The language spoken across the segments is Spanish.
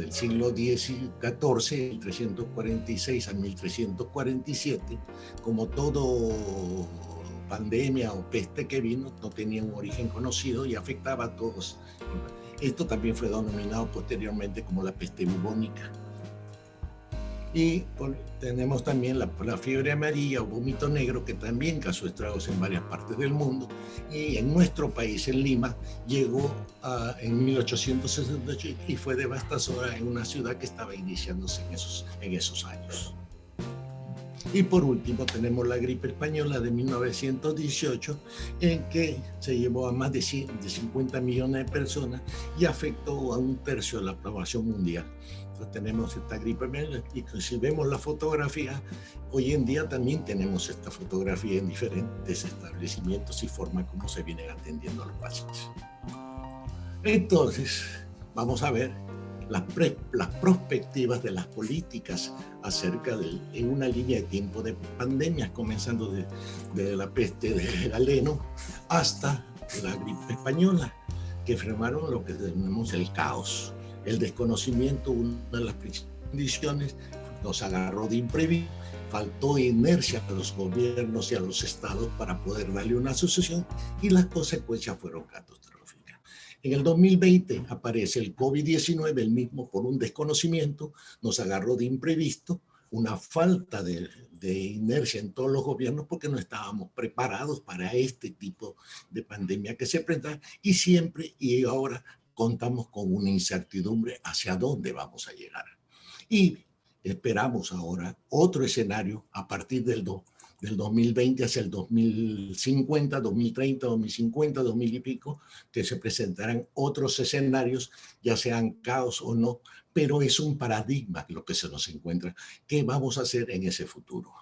del siglo XIV, 1346 a 1347, como todo pandemia o peste que vino, no tenía un origen conocido y afectaba a todos. Esto también fue denominado posteriormente como la peste bubónica. Y tenemos también la fiebre amarilla o vómito negro, que también causó estragos en varias partes del mundo. Y en nuestro país, en Lima, llegó en 1868 y fue devastadora en una ciudad que estaba iniciándose en esos años. Y por último tenemos la gripe española de 1918, en que se llevó a más de 50 millones de personas y afectó a 1/3 de la población mundial. Entonces tenemos esta gripe, y si vemos la fotografía, hoy en día también tenemos esta fotografía en diferentes establecimientos y forma como se vienen atendiendo a los pacientes. Entonces, vamos a ver las perspectivas de las políticas acerca en una línea de tiempo de pandemias, comenzando de la peste de Galeno hasta la gripe española, que formaron lo que llamamos el caos, el desconocimiento. Una de las condiciones nos agarró de imprevisto, faltó inercia a los gobiernos y a los estados para poder darle una sucesión, y las consecuencias fueron catastróficas. En el 2020 aparece el COVID-19, el mismo por un desconocimiento, nos agarró de imprevisto, una falta de inercia en todos los gobiernos porque no estábamos preparados para este tipo de pandemia que se presenta, y ahora contamos con una incertidumbre hacia dónde vamos a llegar. Y esperamos ahora otro escenario a partir del 2020 hacia el 2050, 2030, 2050, 2000 y pico, que se presentarán otros escenarios, ya sean caos o no, pero es un paradigma lo que se nos encuentra. ¿Qué vamos a hacer en ese futuro?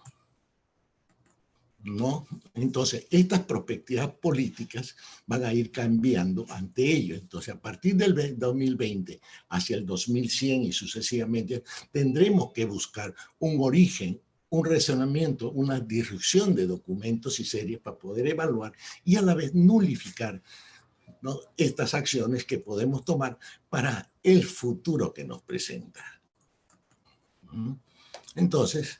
¿No? Entonces, estas perspectivas políticas van a ir cambiando ante ello. Entonces, a partir del 2020 hacia el 2100 y sucesivamente, tendremos que buscar un origen, un razonamiento, una disrupción de documentos y series para poder evaluar y a la vez nulificar, ¿no?, estas acciones que podemos tomar para el futuro que nos presenta. Entonces,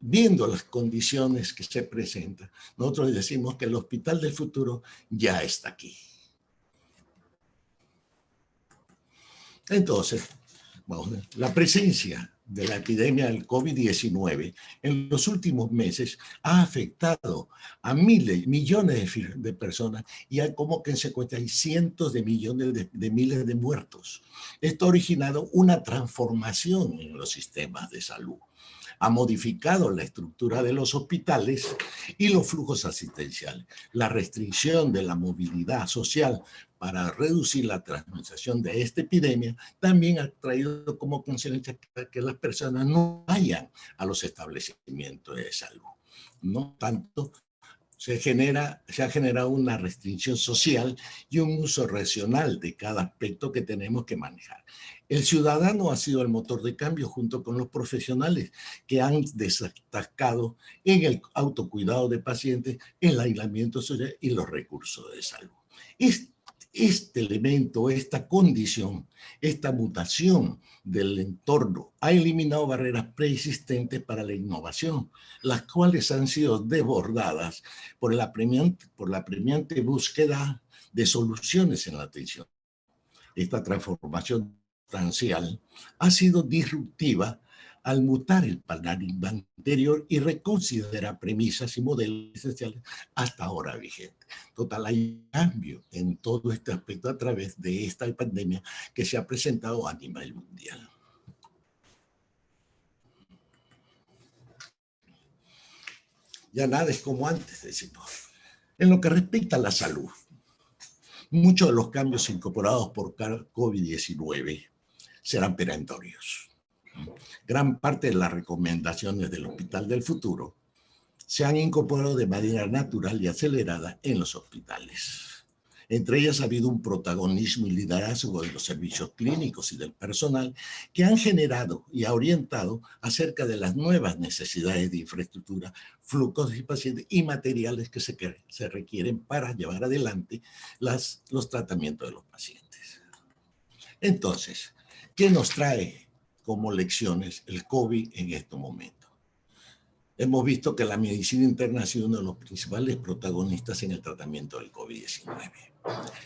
viendo las condiciones que se presentan, nosotros decimos que el hospital del futuro ya está aquí. Entonces, la presencia de la epidemia del COVID-19 en los últimos meses ha afectado a millones de personas, y hay como que se cuenta, hay cientos de millones de miles de muertos. Esto ha originado una transformación en los sistemas de salud. Ha modificado la estructura de los hospitales y los flujos asistenciales. La restricción de la movilidad social para reducir la transmisión de esta epidemia también ha traído como consecuencia que las personas no vayan a los establecimientos de salud. No tanto se ha generado una restricción social y un uso racional de cada aspecto que tenemos que manejar. El ciudadano ha sido el motor de cambio junto con los profesionales que han destacado en el autocuidado de pacientes, el aislamiento social y los recursos de salud. Este elemento, esta condición, esta mutación del entorno ha eliminado barreras preexistentes para la innovación, las cuales han sido desbordadas por la apremiante búsqueda de soluciones en la atención. Esta transformación sustancial ha sido disruptiva al mutar el paradigma anterior y reconsidera premisas y modelos esenciales hasta ahora vigentes. Total, hay cambio en todo este aspecto a través de esta pandemia que se ha presentado a nivel mundial. Ya nada es como antes, decimos. En lo que respecta a la salud, muchos de los cambios incorporados por COVID-19 serán perentorios. Gran parte de las recomendaciones del Hospital del Futuro se han incorporado de manera natural y acelerada en los hospitales. Entre ellas ha habido un protagonismo y liderazgo de los servicios clínicos y del personal que han generado y ha orientado acerca de las nuevas necesidades de infraestructura, flujos de pacientes y materiales que se requieren para llevar adelante los tratamientos de los pacientes. Entonces, ¿Qué nos trae como lecciones el COVID en este momento? Hemos visto que la medicina interna ha sido uno de los principales protagonistas en el tratamiento del COVID-19.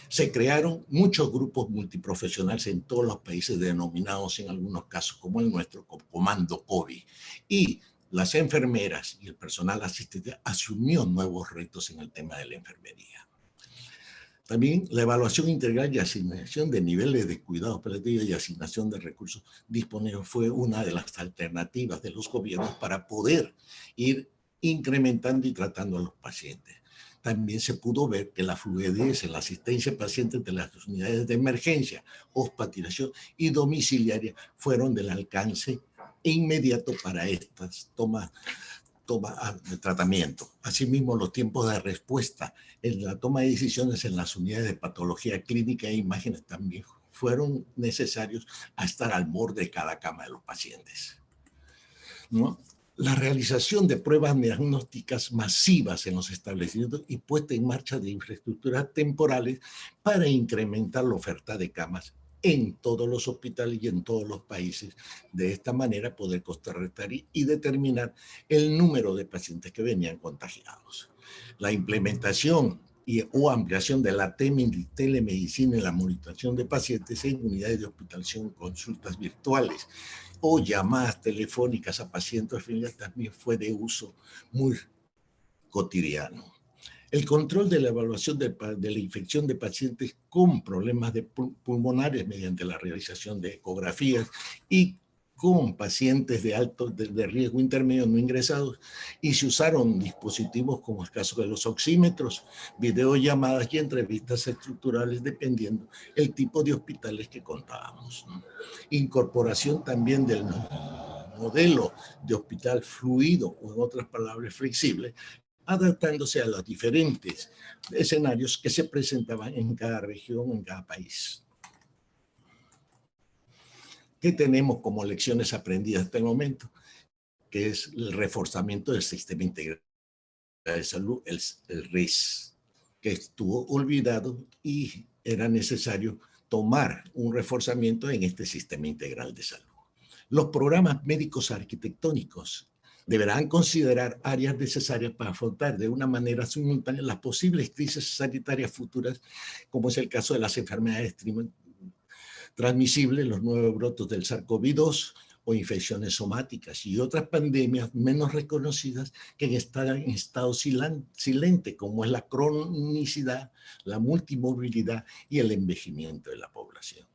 Se crearon muchos grupos multiprofesionales en todos los países, denominados en algunos casos, como el nuestro, como Comando COVID. Y las enfermeras y el personal asistente asumió nuevos retos en el tema de la enfermería. También la evaluación integral y asignación de niveles de cuidados paliativos y asignación de recursos disponibles fue una de las alternativas de los gobiernos para poder ir incrementando y tratando a los pacientes. También se pudo ver que la fluidez en la asistencia a pacientes de las unidades de emergencia, hospitalización y domiciliaria fueron del alcance inmediato para estas toma de tratamiento. Asimismo, los tiempos de respuesta en la toma de decisiones en las unidades de patología clínica e imágenes también fueron necesarios a estar al borde de cada cama de los pacientes, ¿no? La realización de pruebas diagnósticas masivas en los establecimientos y puesta en marcha de infraestructuras temporales para incrementar la oferta de camas en todos los hospitales y en todos los países. De esta manera poder contrarrestar y determinar el número de pacientes que venían contagiados. La implementación o ampliación de la telemedicina y la monitorización de pacientes en unidades de hospitalización, consultas virtuales o llamadas telefónicas a pacientes también fue de uso muy cotidiano. El control de la evaluación de la infección de pacientes con problemas pulmonares mediante la realización de ecografías y con pacientes de riesgo intermedio no ingresados, y se usaron dispositivos como el caso de los oxímetros, videollamadas y entrevistas estructurales dependiendo el tipo de hospitales que contábamos, ¿no? Incorporación también del modelo de hospital fluido, o en otras palabras flexible, adaptándose a los diferentes escenarios que se presentaban en cada región, en cada país. ¿Qué tenemos como lecciones aprendidas hasta el momento? Que es el reforzamiento del Sistema Integral de Salud, el RIS, que estuvo olvidado y era necesario tomar un reforzamiento en este Sistema Integral de Salud. Los programas médicos arquitectónicos deberán considerar áreas necesarias para afrontar de una manera simultánea las posibles crisis sanitarias futuras, como es el caso de las enfermedades transmisibles, los nuevos brotes del SARS-CoV-2 o infecciones somáticas y otras pandemias menos reconocidas que están en estado silente, como es la cronicidad, la multimovilidad y el envejecimiento de la población.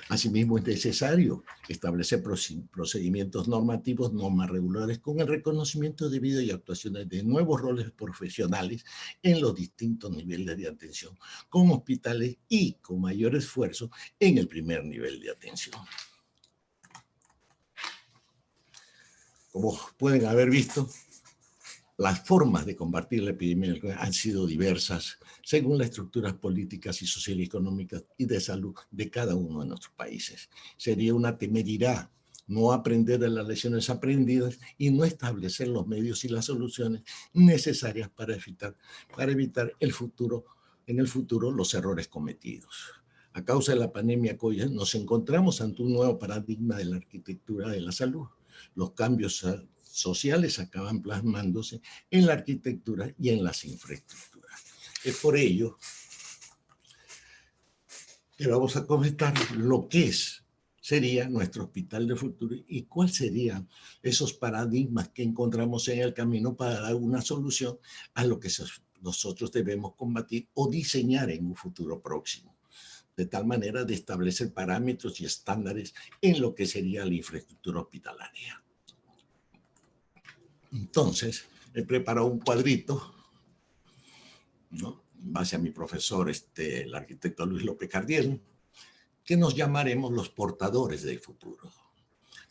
Asimismo, es necesario establecer procedimientos normativos, normas regulares con el reconocimiento debido y actuaciones de nuevos roles profesionales en los distintos niveles de atención, con hospitales y con mayor esfuerzo en el primer nivel de atención. Como pueden haber visto, las formas de combatir la epidemia han sido diversas según las estructuras políticas y socioeconómicas y de salud de cada uno de nuestros países. Sería una temeridad no aprender de las lecciones aprendidas y no establecer los medios y las soluciones necesarias para evitar en el futuro los errores cometidos. A causa de la pandemia COVID, nos encontramos ante un nuevo paradigma de la arquitectura de la salud. Los cambios sociales acaban plasmándose en la arquitectura y en las infraestructuras. Es por ello que vamos a comentar lo que sería nuestro hospital de futuro y cuáles serían esos paradigmas que encontramos en el camino para dar una solución a lo que nosotros debemos combatir o diseñar en un futuro próximo, de tal manera de establecer parámetros y estándares en lo que sería la infraestructura hospitalaria. Entonces, he preparado un cuadrito, ¿no?, en base a mi profesor, el arquitecto Luis López Cardiel, que nos llamaremos los portadores del futuro.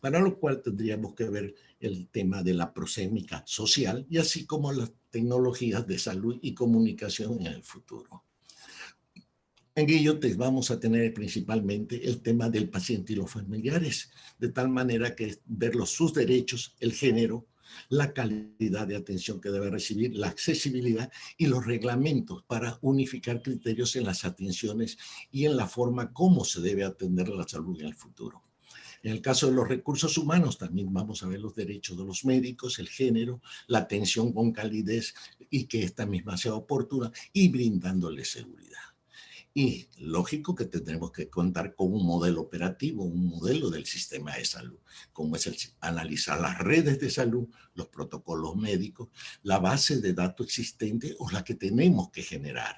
Para lo cual tendríamos que ver el tema de la prosémica social y así como las tecnologías de salud y comunicación en el futuro. En ello vamos a tener principalmente el tema del paciente y los familiares, de tal manera que ver sus derechos, el género, la calidad de atención que debe recibir, la accesibilidad y los reglamentos para unificar criterios en las atenciones y en la forma como se debe atender la salud en el futuro. En el caso de los recursos humanos, también vamos a ver los derechos de los médicos, el género, la atención con calidez y que esta misma sea oportuna y brindándoles seguridad. Y lógico que tendremos que contar con un modelo operativo, un modelo del sistema de salud, como es analizar las redes de salud, los protocolos médicos, la base de datos existente o la que tenemos que generar,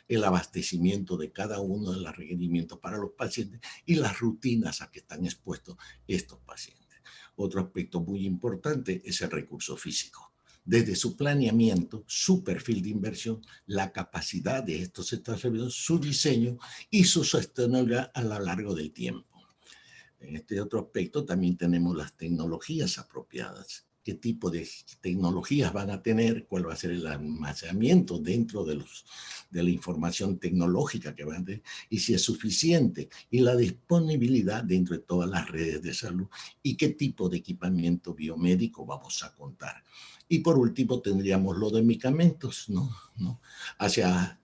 el abastecimiento de cada uno de los requerimientos para los pacientes y las rutinas a que están expuestos estos pacientes. Otro aspecto muy importante es el recurso físico. Desde su planeamiento, su perfil de inversión, la capacidad de estos establecimientos, su diseño y su sostenibilidad a lo largo del tiempo. En este otro aspecto también tenemos las tecnologías apropiadas. ¿Qué tipo de tecnologías van a tener? ¿Cuál va a ser el almacenamiento dentro de la información tecnológica que van a tener? Y si es suficiente. Y la disponibilidad dentro de todas las redes de salud. Y qué tipo de equipamiento biomédico vamos a contar. Y por último tendríamos lo de medicamentos, ¿no? Hacia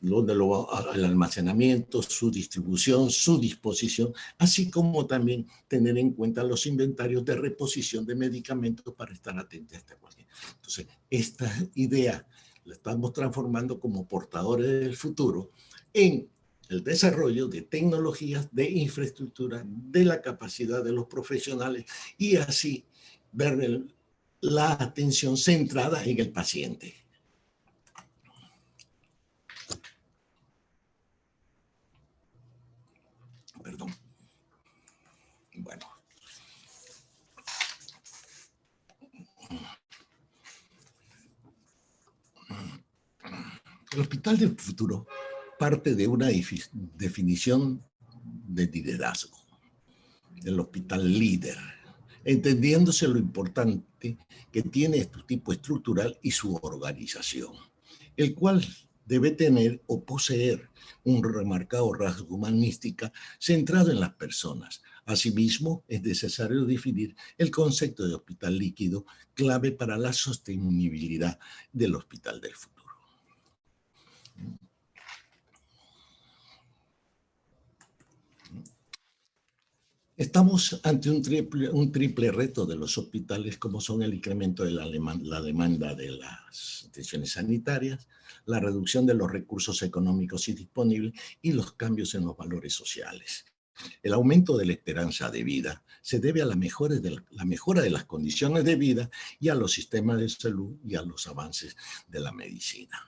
el almacenamiento, su distribución, su disposición, así como también tener en cuenta los inventarios de reposición de medicamentos para estar atentos a esta cuestión. Entonces, esta idea la estamos transformando como portadores del futuro en el desarrollo de tecnologías, de infraestructura, de la capacidad de los profesionales y así ver la atención centrada en el paciente. Perdón. Bueno. El Hospital del Futuro parte de una definición de liderazgo, el hospital líder, entendiéndose lo importante que tiene este tipo estructural y su organización, el cual debe tener o poseer un remarcado rasgo humanística centrado en las personas. Asimismo, es necesario definir el concepto de hospital líquido, clave para la sostenibilidad del Hospital del Futuro. Estamos ante un triple reto de los hospitales, como son el incremento de la demanda de las atenciones sanitarias, la reducción de los recursos económicos y disponibles y los cambios en los valores sociales. El aumento de la esperanza de vida se debe a la mejora de las condiciones de vida y a los sistemas de salud y a los avances de la medicina.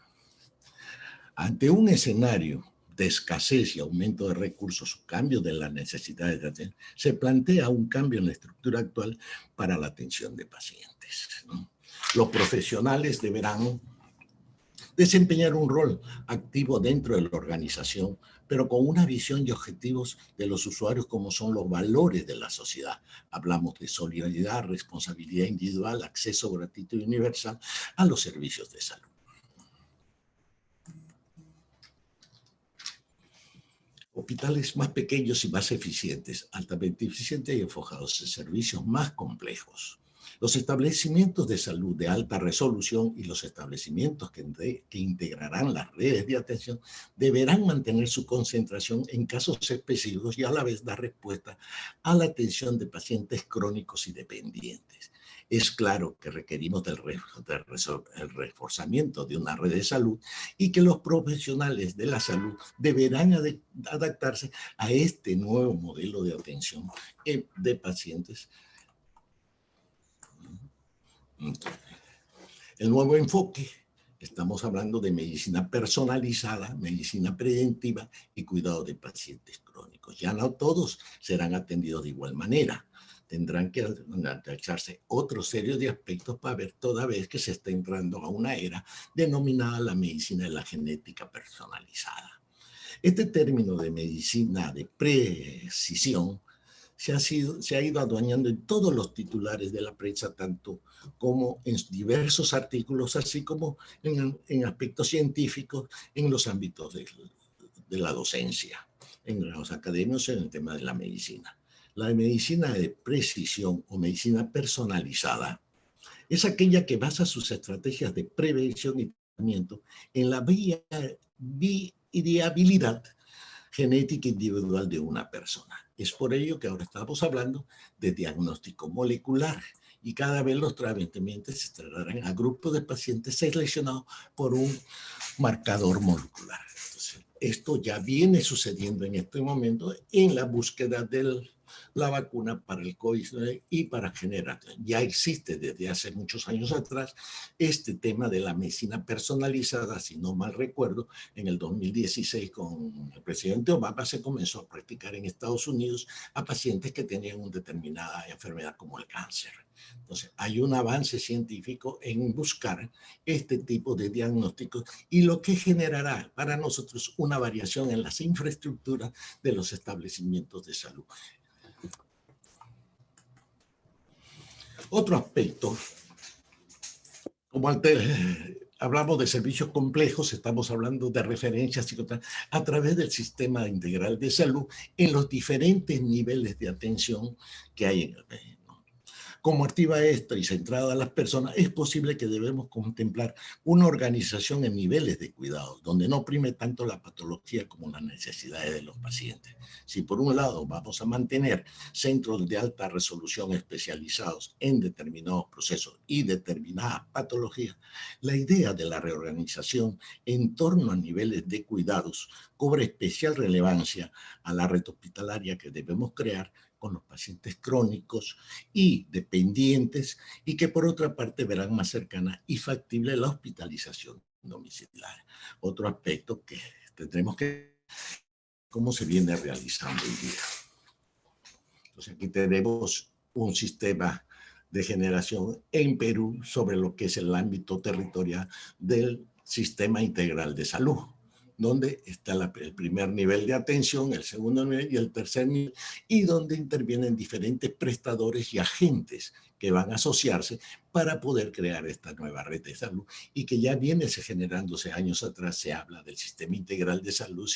Ante un escenario de escasez y aumento de recursos, cambio de las necesidades de atención, se plantea un cambio en la estructura actual para la atención de pacientes, ¿no? Los profesionales deberán desempeñar un rol activo dentro de la organización, pero con una visión y objetivos de los usuarios como son los valores de la sociedad. Hablamos de solidaridad, responsabilidad individual, acceso gratuito y universal a los servicios de salud. Hospitales más pequeños y más eficientes, altamente eficientes y enfocados en servicios más complejos. Los establecimientos de salud de alta resolución y los establecimientos que integrarán las redes de atención deberán mantener su concentración en casos específicos y a la vez dar respuesta a la atención de pacientes crónicos y dependientes. Es claro que requerimos del reforzamiento de una red de salud y que los profesionales de la salud deberán adaptarse a este nuevo modelo de atención de pacientes. El nuevo enfoque, estamos hablando de medicina personalizada, medicina preventiva y cuidado de pacientes crónicos. Ya no todos serán atendidos de igual manera. Tendrán que analizarse otro serie de aspectos para ver toda vez que se está entrando a una era denominada la medicina de la genética personalizada. Este término de medicina de precisión se ha ido adueñando en todos los titulares de la prensa, tanto como en diversos artículos, así como en aspectos científicos en los ámbitos de la docencia, en los académicos en el tema de la medicina. La medicina de precisión o medicina personalizada es aquella que basa sus estrategias de prevención y tratamiento en la variabilidad genética individual de una persona. Es por ello que ahora estamos hablando de diagnóstico molecular y cada vez los tratamientos se tratarán a grupos de pacientes seleccionados por un marcador molecular. Entonces, esto ya viene sucediendo en este momento en la búsqueda de la vacuna para el COVID y para generar. Ya existe desde hace muchos años atrás este tema de la medicina personalizada, si no mal recuerdo, en el 2016 con el presidente Obama se comenzó a practicar en Estados Unidos a pacientes que tenían una determinada enfermedad como el cáncer. Entonces, hay un avance científico en buscar este tipo de diagnósticos y lo que generará para nosotros una variación en las infraestructuras de los establecimientos de salud. Otro aspecto, como antes hablamos de servicios complejos, estamos hablando de referencias a través del sistema integral de salud en los diferentes niveles de atención que hay en el país. Como activa esto y centrada a las personas, es posible que debemos contemplar una organización en niveles de cuidado, donde no prime tanto la patología como las necesidades de los pacientes. Si por un lado vamos a mantener centros de alta resolución especializados en determinados procesos y determinadas patologías, la idea de la reorganización en torno a niveles de cuidados cobra especial relevancia a la red hospitalaria que debemos crear con los pacientes crónicos y dependientes y que por otra parte verán más cercana y factible la hospitalización domiciliaria. Otro aspecto que tendremos que ver cómo se viene realizando hoy día. Entonces aquí tenemos un sistema de generación en Perú sobre lo que es el ámbito territorial del sistema integral de salud, donde está el primer nivel de atención, el segundo nivel y el tercer nivel, y donde intervienen diferentes prestadores y agentes que van a asociarse para poder crear esta nueva red de salud y que ya viene generándose años atrás. Se habla del sistema integral de salud,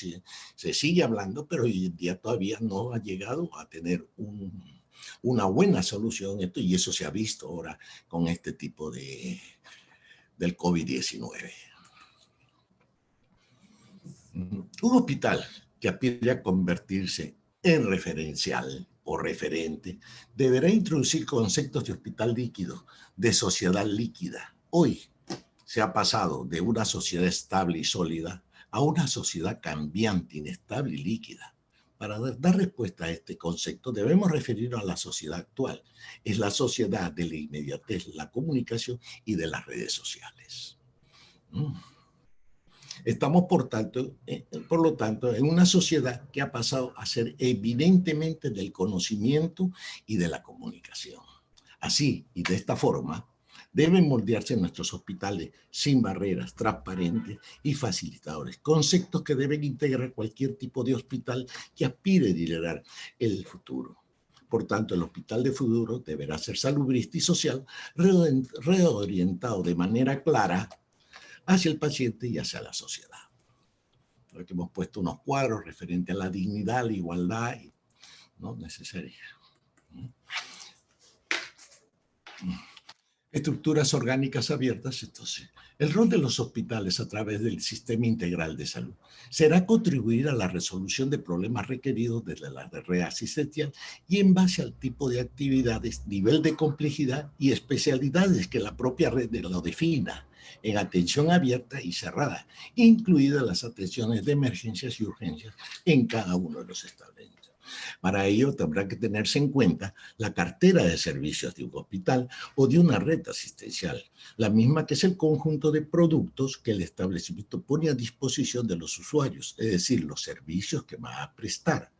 se sigue hablando, pero hoy en día todavía no ha llegado a tener una buena solución esto, y eso se ha visto ahora con este tipo del COVID-19. Un hospital que aspire a convertirse en referencial o referente deberá introducir conceptos de hospital líquido, de sociedad líquida. Hoy se ha pasado de una sociedad estable y sólida a una sociedad cambiante, inestable y líquida. Para dar respuesta a este concepto debemos referirnos a la sociedad actual. Es la sociedad de la inmediatez, la comunicación y de las redes sociales. Estamos, por lo tanto, en una sociedad que ha pasado a ser evidentemente del conocimiento y de la comunicación. Así y de esta forma, deben moldearse nuestros hospitales sin barreras, transparentes y facilitadores, conceptos que deben integrar cualquier tipo de hospital que aspire a liderar el futuro. Por tanto, el hospital de futuro deberá ser salubrista y social, reorientado de manera clara hacia el paciente y hacia la sociedad. Aquí hemos puesto unos cuadros referentes a la dignidad, la igualdad, ¿no? Necesaria. Estructuras orgánicas abiertas. Entonces, el rol de los hospitales a través del sistema integral de salud será contribuir a la resolución de problemas requeridos desde la red asistencial y en base al tipo de actividades, nivel de complejidad y especialidades que la propia red lo defina, en atención abierta y cerrada, incluidas las atenciones de emergencias y urgencias en cada uno de los establecimientos. Para ello tendrá que tenerse en cuenta la cartera de servicios de un hospital o de una red asistencial, la misma que es el conjunto de productos que el establecimiento pone a disposición de los usuarios, es decir, los servicios que va a prestar.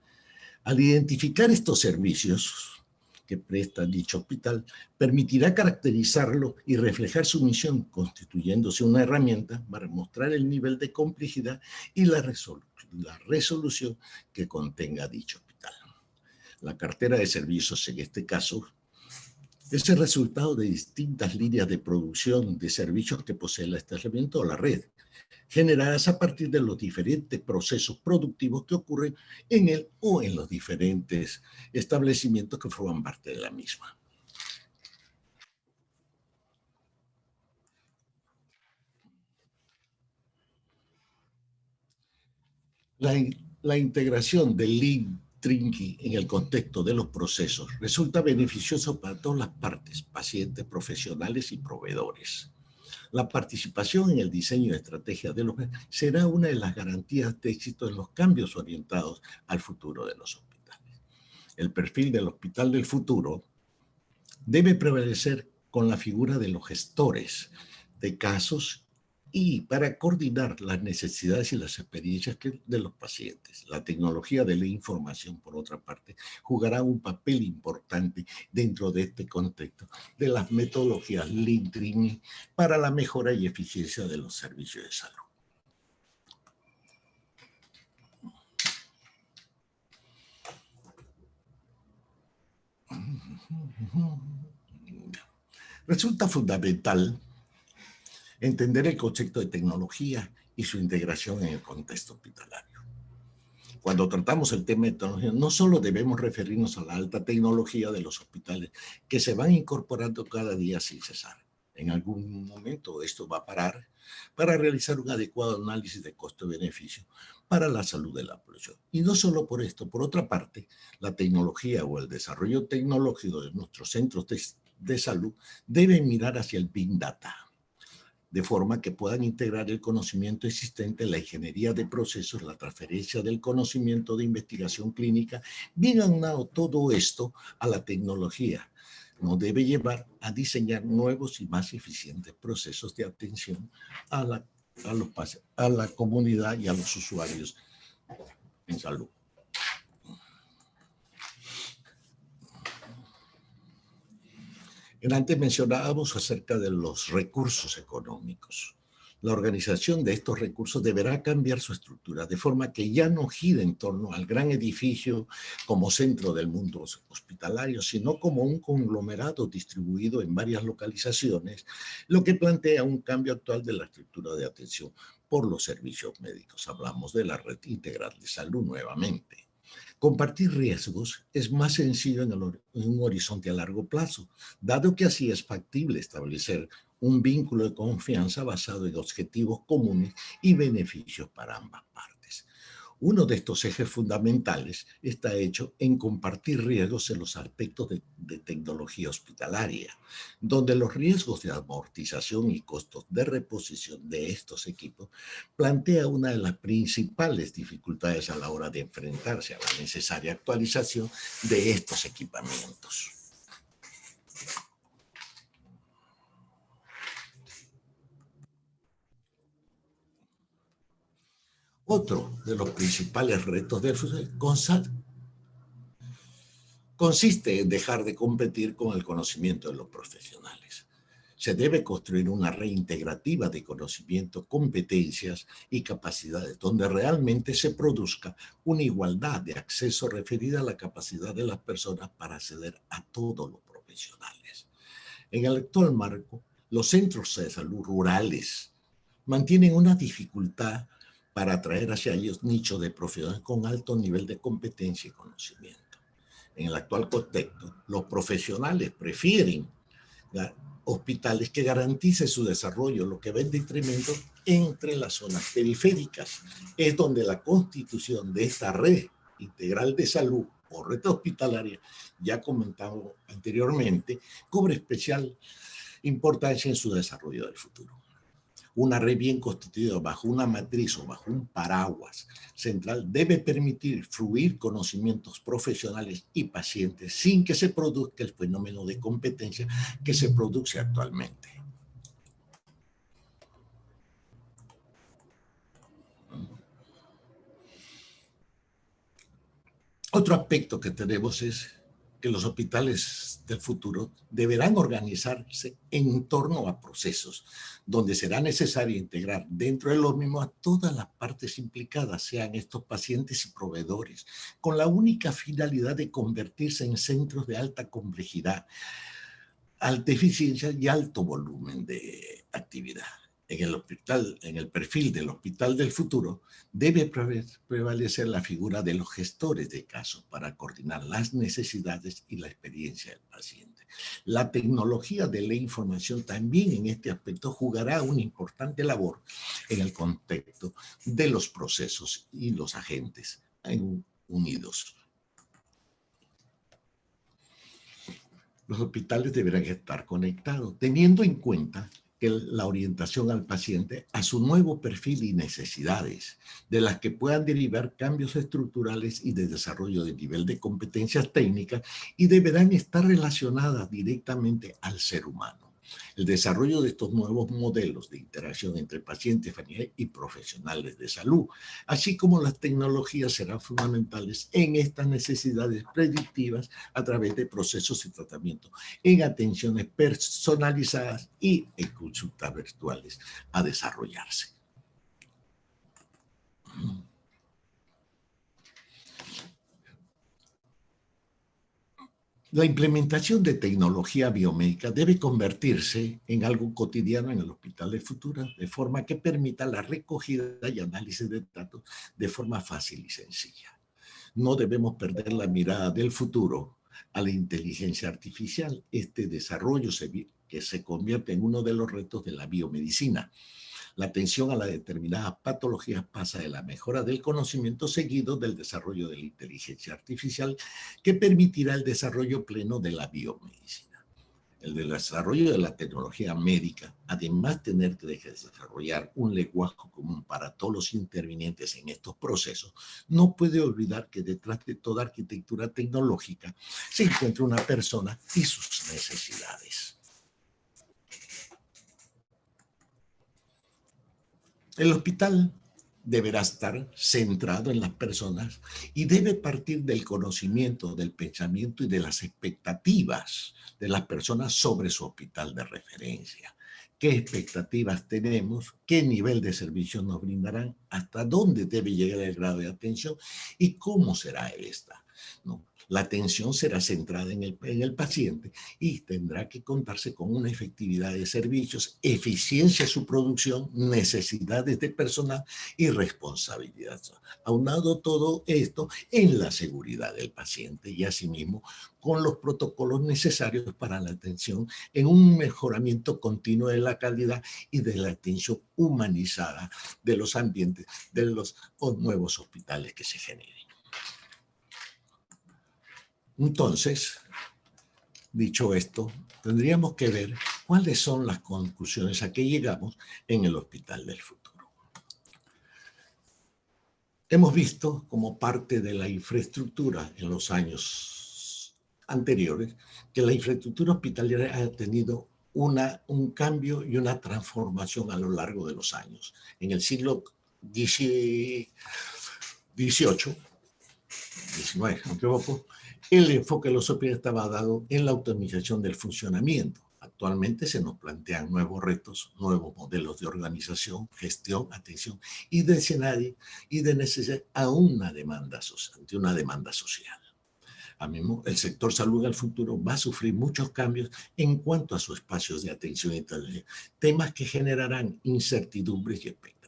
Al identificar estos servicios que presta dicho hospital, permitirá caracterizarlo y reflejar su misión, constituyéndose una herramienta para mostrar el nivel de complejidad y la resolución que contenga dicho hospital. La cartera de servicios, en este caso, es el resultado de distintas líneas de producción de servicios que posee el establecimiento o la red, generadas a partir de los diferentes procesos productivos que ocurren en él o en los diferentes establecimientos que forman parte de la misma. La integración del link Trinqui en el contexto de los procesos resulta beneficioso para todas las partes, pacientes, profesionales y proveedores. La participación en el diseño de estrategias de los será una de las garantías de éxito en los cambios orientados al futuro de los hospitales. El perfil del hospital del futuro debe prevalecer con la figura de los gestores de casos y para coordinar las necesidades y las experiencias de los pacientes. La tecnología de la información, por otra parte, jugará un papel importante dentro de este contexto de las metodologías Lean Training para la mejora y eficiencia de los servicios de salud. Resulta fundamental entender el concepto de tecnología y su integración en el contexto hospitalario. Cuando tratamos el tema de tecnología, no solo debemos referirnos a la alta tecnología de los hospitales que se van incorporando cada día sin cesar. En algún momento esto va a parar para realizar un adecuado análisis de costo-beneficio para la salud de la población. Y no solo por esto, por otra parte, la tecnología o el desarrollo tecnológico de nuestros centros de salud deben mirar hacia el Big Data, de forma que puedan integrar el conocimiento existente, la ingeniería de procesos, la transferencia del conocimiento de investigación clínica, bien aunado todo esto a la tecnología. Nos debe llevar a diseñar nuevos y más eficientes procesos de atención a la comunidad y a los usuarios en salud. Antes mencionábamos acerca de los recursos económicos. La organización de estos recursos deberá cambiar su estructura de forma que ya no gire en torno al gran edificio como centro del mundo hospitalario, sino como un conglomerado distribuido en varias localizaciones, lo que plantea un cambio actual de la estructura de atención por los servicios médicos. Hablamos de la red integral de salud nuevamente. Compartir riesgos es más sencillo en un horizonte a largo plazo, dado que así es factible establecer un vínculo de confianza basado en objetivos comunes y beneficios para ambas partes. Uno de estos ejes fundamentales está hecho en compartir riesgos en los aspectos de tecnología hospitalaria, donde los riesgos de amortización y costos de reposición de estos equipos plantea una de las principales dificultades a la hora de enfrentarse a la necesaria actualización de estos equipamientos. Otro de los principales retos del futuro consiste en dejar de competir con el conocimiento de los profesionales. Se debe construir una red integrativa de conocimiento, competencias y capacidades, donde realmente se produzca una igualdad de acceso referida a la capacidad de las personas para acceder a todos los profesionales. En el actual marco, los centros de salud rurales mantienen una dificultad para atraer hacia ellos nichos de profesionales con alto nivel de competencia y conocimiento. En el actual contexto, los profesionales prefieren hospitales que garanticen su desarrollo, lo que va en detrimento entre las zonas periféricas. Es donde la constitución de esta red integral de salud o red hospitalaria, ya comentado anteriormente, cobra especial importancia en su desarrollo del futuro. Una red bien constituida bajo una matriz o bajo un paraguas central debe permitir fluir conocimientos profesionales y pacientes sin que se produzca el fenómeno de competencia que se produce actualmente. Otro aspecto que tenemos es que los hospitales del futuro deberán organizarse en torno a procesos donde será necesario integrar dentro de los mismos a todas las partes implicadas, sean estos pacientes y proveedores, con la única finalidad de convertirse en centros de alta complejidad, alta eficiencia y alto volumen de actividad. En el perfil del hospital del futuro debe prevalecer la figura de los gestores de casos para coordinar las necesidades y la experiencia del paciente. La tecnología de la información también en este aspecto jugará una importante labor en el contexto de los procesos y los agentes unidos. Los hospitales deberán estar conectados, teniendo en cuenta que la orientación al paciente a su nuevo perfil y necesidades, de las que puedan derivar cambios estructurales y de desarrollo de nivel de competencias técnicas, y deberán estar relacionadas directamente al ser humano. El desarrollo de estos nuevos modelos de interacción entre pacientes, familiares y profesionales de salud, así como las tecnologías, serán fundamentales en estas necesidades predictivas a través de procesos de tratamiento, en atenciones personalizadas y en consultas virtuales a desarrollarse. La implementación de tecnología biomédica debe convertirse en algo cotidiano en el Hospital del Futuro, de forma que permita la recogida y análisis de datos de forma fácil y sencilla. No debemos perder la mirada del futuro a la inteligencia artificial. Este desarrollo que se convierte en uno de los retos de la biomedicina. La atención a las determinadas patologías pasa de la mejora del conocimiento seguido del desarrollo de la inteligencia artificial, que permitirá el desarrollo pleno de la biomedicina. El desarrollo de la tecnología médica, además de tener que desarrollar un lenguaje común para todos los intervinientes en estos procesos, no puede olvidar que detrás de toda arquitectura tecnológica se encuentra una persona y sus necesidades. El hospital deberá estar centrado en las personas y debe partir del conocimiento, del pensamiento y de las expectativas de las personas sobre su hospital de referencia. ¿Qué expectativas tenemos? ¿Qué nivel de servicio nos brindarán? ¿Hasta dónde debe llegar el grado de atención? ¿Y cómo será esta? ¿No? La atención será centrada en el paciente y tendrá que contarse con una efectividad de servicios, eficiencia de su producción, necesidades de personal y responsabilidad. Aunado todo esto en la seguridad del paciente y asimismo con los protocolos necesarios para la atención en un mejoramiento continuo de la calidad y de la atención humanizada de los ambientes de los nuevos hospitales que se generen. Entonces, dicho esto, tendríamos que ver cuáles son las conclusiones a que llegamos en el Hospital del Futuro. Hemos visto como parte de la infraestructura en los años anteriores que la infraestructura hospitalaria ha tenido un cambio y una transformación a lo largo de los años. En el siglo XVIII, XIX, aunque poco, el enfoque de los hospitales estaba dado en la optimización del funcionamiento. Actualmente se nos plantean nuevos retos, nuevos modelos de organización, gestión, atención y de escenario y de necesidad ante una demanda social. Mismo, el sector salud del futuro va a sufrir muchos cambios en cuanto a sus espacios de atención y tecnología, temas que generarán incertidumbres y expectativas.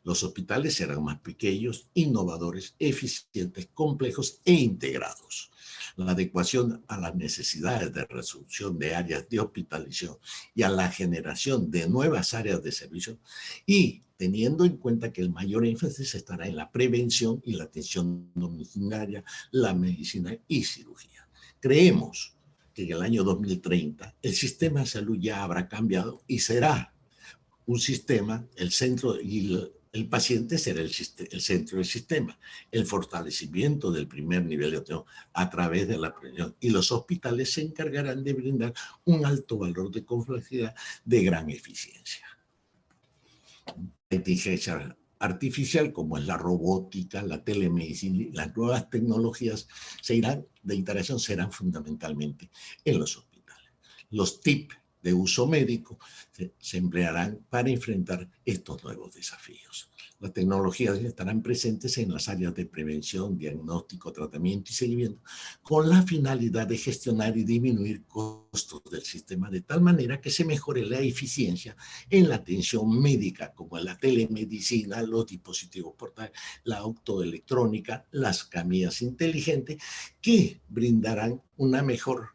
Los hospitales serán más pequeños, innovadores, eficientes, complejos e integrados. La adecuación a las necesidades de resolución de áreas de hospitalización y a la generación de nuevas áreas de servicio, y teniendo en cuenta que el mayor énfasis estará en la prevención y la atención domiciliaria, la medicina y cirugía. Creemos que en el año 2030 el sistema de salud ya habrá cambiado y será un sistema, el centro y el paciente será el centro del sistema, el fortalecimiento del primer nivel de atención a través de la prevención, y los hospitales se encargarán de brindar un alto valor de complejidad de gran eficiencia. La inteligencia artificial, como es la robótica, la telemedicina, las nuevas tecnologías de interacción serán fundamentalmente en los hospitales. Los TIC de uso médico se emplearán para enfrentar estos nuevos desafíos. Las tecnologías estarán presentes en las áreas de prevención, diagnóstico, tratamiento y seguimiento, con la finalidad de gestionar y disminuir costos del sistema de tal manera que se mejore la eficiencia en la atención médica, como la telemedicina, los dispositivos portátiles, la optoelectrónica, las camillas inteligentes, que brindarán una mejor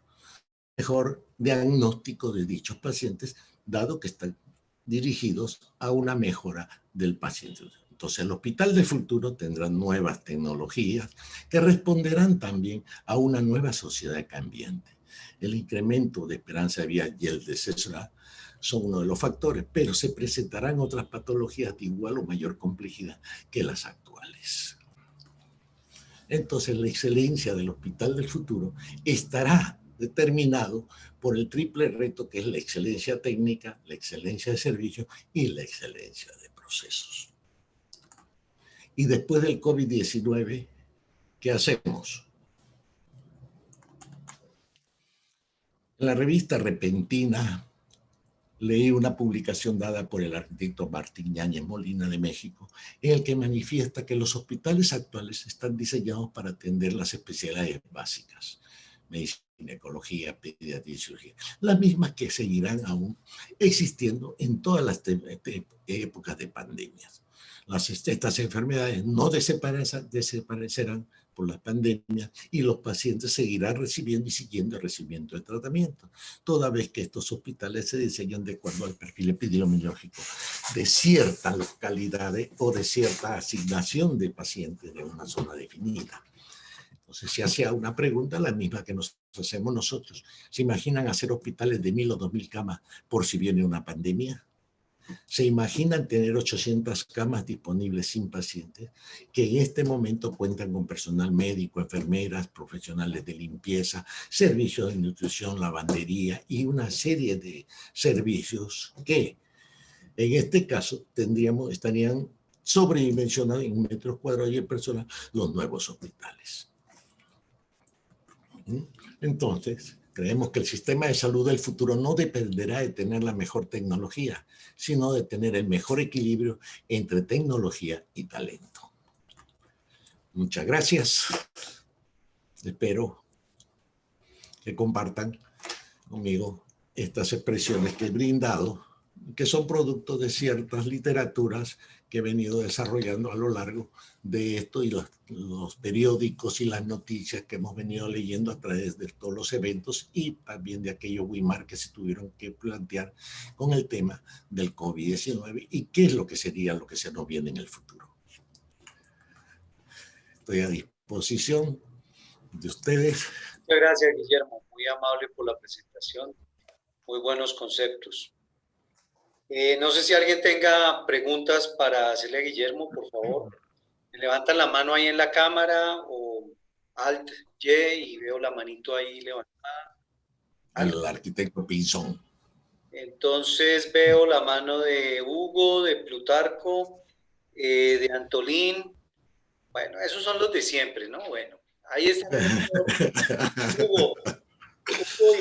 diagnóstico de dichos pacientes, dado que están dirigidos a una mejora del paciente. Entonces, el Hospital del Futuro tendrá nuevas tecnologías que responderán también a una nueva sociedad cambiante. El incremento de esperanza de vida y el deceso son uno de los factores, pero se presentarán otras patologías de igual o mayor complejidad que las actuales. Entonces, la excelencia del Hospital del Futuro estará determinado por el triple reto que es la excelencia técnica, la excelencia de servicios y la excelencia de procesos. Y después del COVID-19, ¿qué hacemos? En la revista Repentina leí una publicación dada por el arquitecto Martín Yáñez Molina de México, en el que manifiesta que los hospitales actuales están diseñados para atender las especialidades básicas, medicina, ecología, pediatría y cirugía, las mismas que seguirán aún existiendo en todas las épocas de pandemias. Estas enfermedades no desaparecerán por la pandemia y los pacientes seguirán recibiendo y siguiendo el recibimiento de tratamiento, toda vez que estos hospitales se diseñan de acuerdo al perfil epidemiológico de ciertas localidades o de cierta asignación de pacientes de una zona definida. Entonces se hacía una pregunta, la misma que nos hacemos nosotros. ¿Se imaginan hacer hospitales de 1.000 o 2.000 camas por si viene una pandemia? ¿Se imaginan tener 800 camas disponibles sin pacientes que en este momento cuentan con personal médico, enfermeras, profesionales de limpieza, servicios de nutrición, lavandería y una serie de servicios que en este caso estarían sobredimensionados en metros cuadrados y en personas los nuevos hospitales? Entonces, creemos que el sistema de salud del futuro no dependerá de tener la mejor tecnología, sino de tener el mejor equilibrio entre tecnología y talento. Muchas gracias. Espero que compartan conmigo estas expresiones que he brindado, que son producto de ciertas literaturas que he venido desarrollando a lo largo de esto y los periódicos y las noticias que hemos venido leyendo a través de todos los eventos y también de aquellos webinars que se tuvieron que plantear con el tema del COVID-19 y qué es lo que sería lo que se nos viene en el futuro. Estoy a disposición de ustedes. Muchas gracias, Guillermo. Muy amable por la presentación. Muy buenos conceptos. No sé si alguien tenga preguntas para hacerle a Guillermo, por favor. Me levantan la mano ahí en la cámara o Alt Y y veo la manito ahí levantada. Al arquitecto Pinzón. Entonces veo la mano de Hugo, de Plutarco, de Antolín. Bueno, esos son los de siempre, ¿no? Bueno, ahí está. Hugo,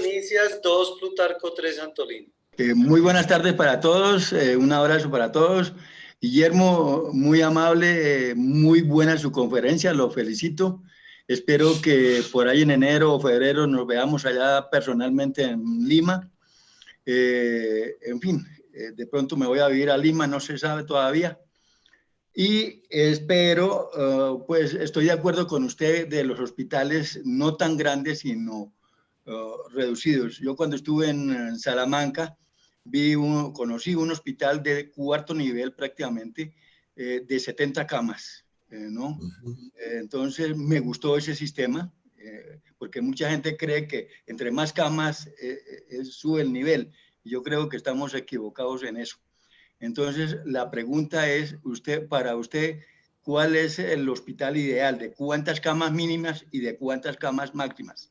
inicias, 2 Plutarco, 3 Antolín. Muy buenas tardes para todos, un abrazo para todos. Guillermo, muy amable, muy buena su conferencia, lo felicito. Espero que por ahí en enero o febrero nos veamos allá personalmente en Lima. En fin, de pronto me voy a vivir a Lima, no se sabe todavía. Y espero, pues estoy de acuerdo con usted de los hospitales no tan grandes, sino reducidos. Yo cuando estuve en Salamanca, conocí un hospital de 4º nivel prácticamente, de 70 camas, ¿no? Entonces me gustó ese sistema, porque mucha gente cree que entre más camas sube el nivel. Yo creo que estamos equivocados en eso. Entonces la pregunta es, para usted, ¿cuál es el hospital ideal? ¿De cuántas camas mínimas y de cuántas camas máximas?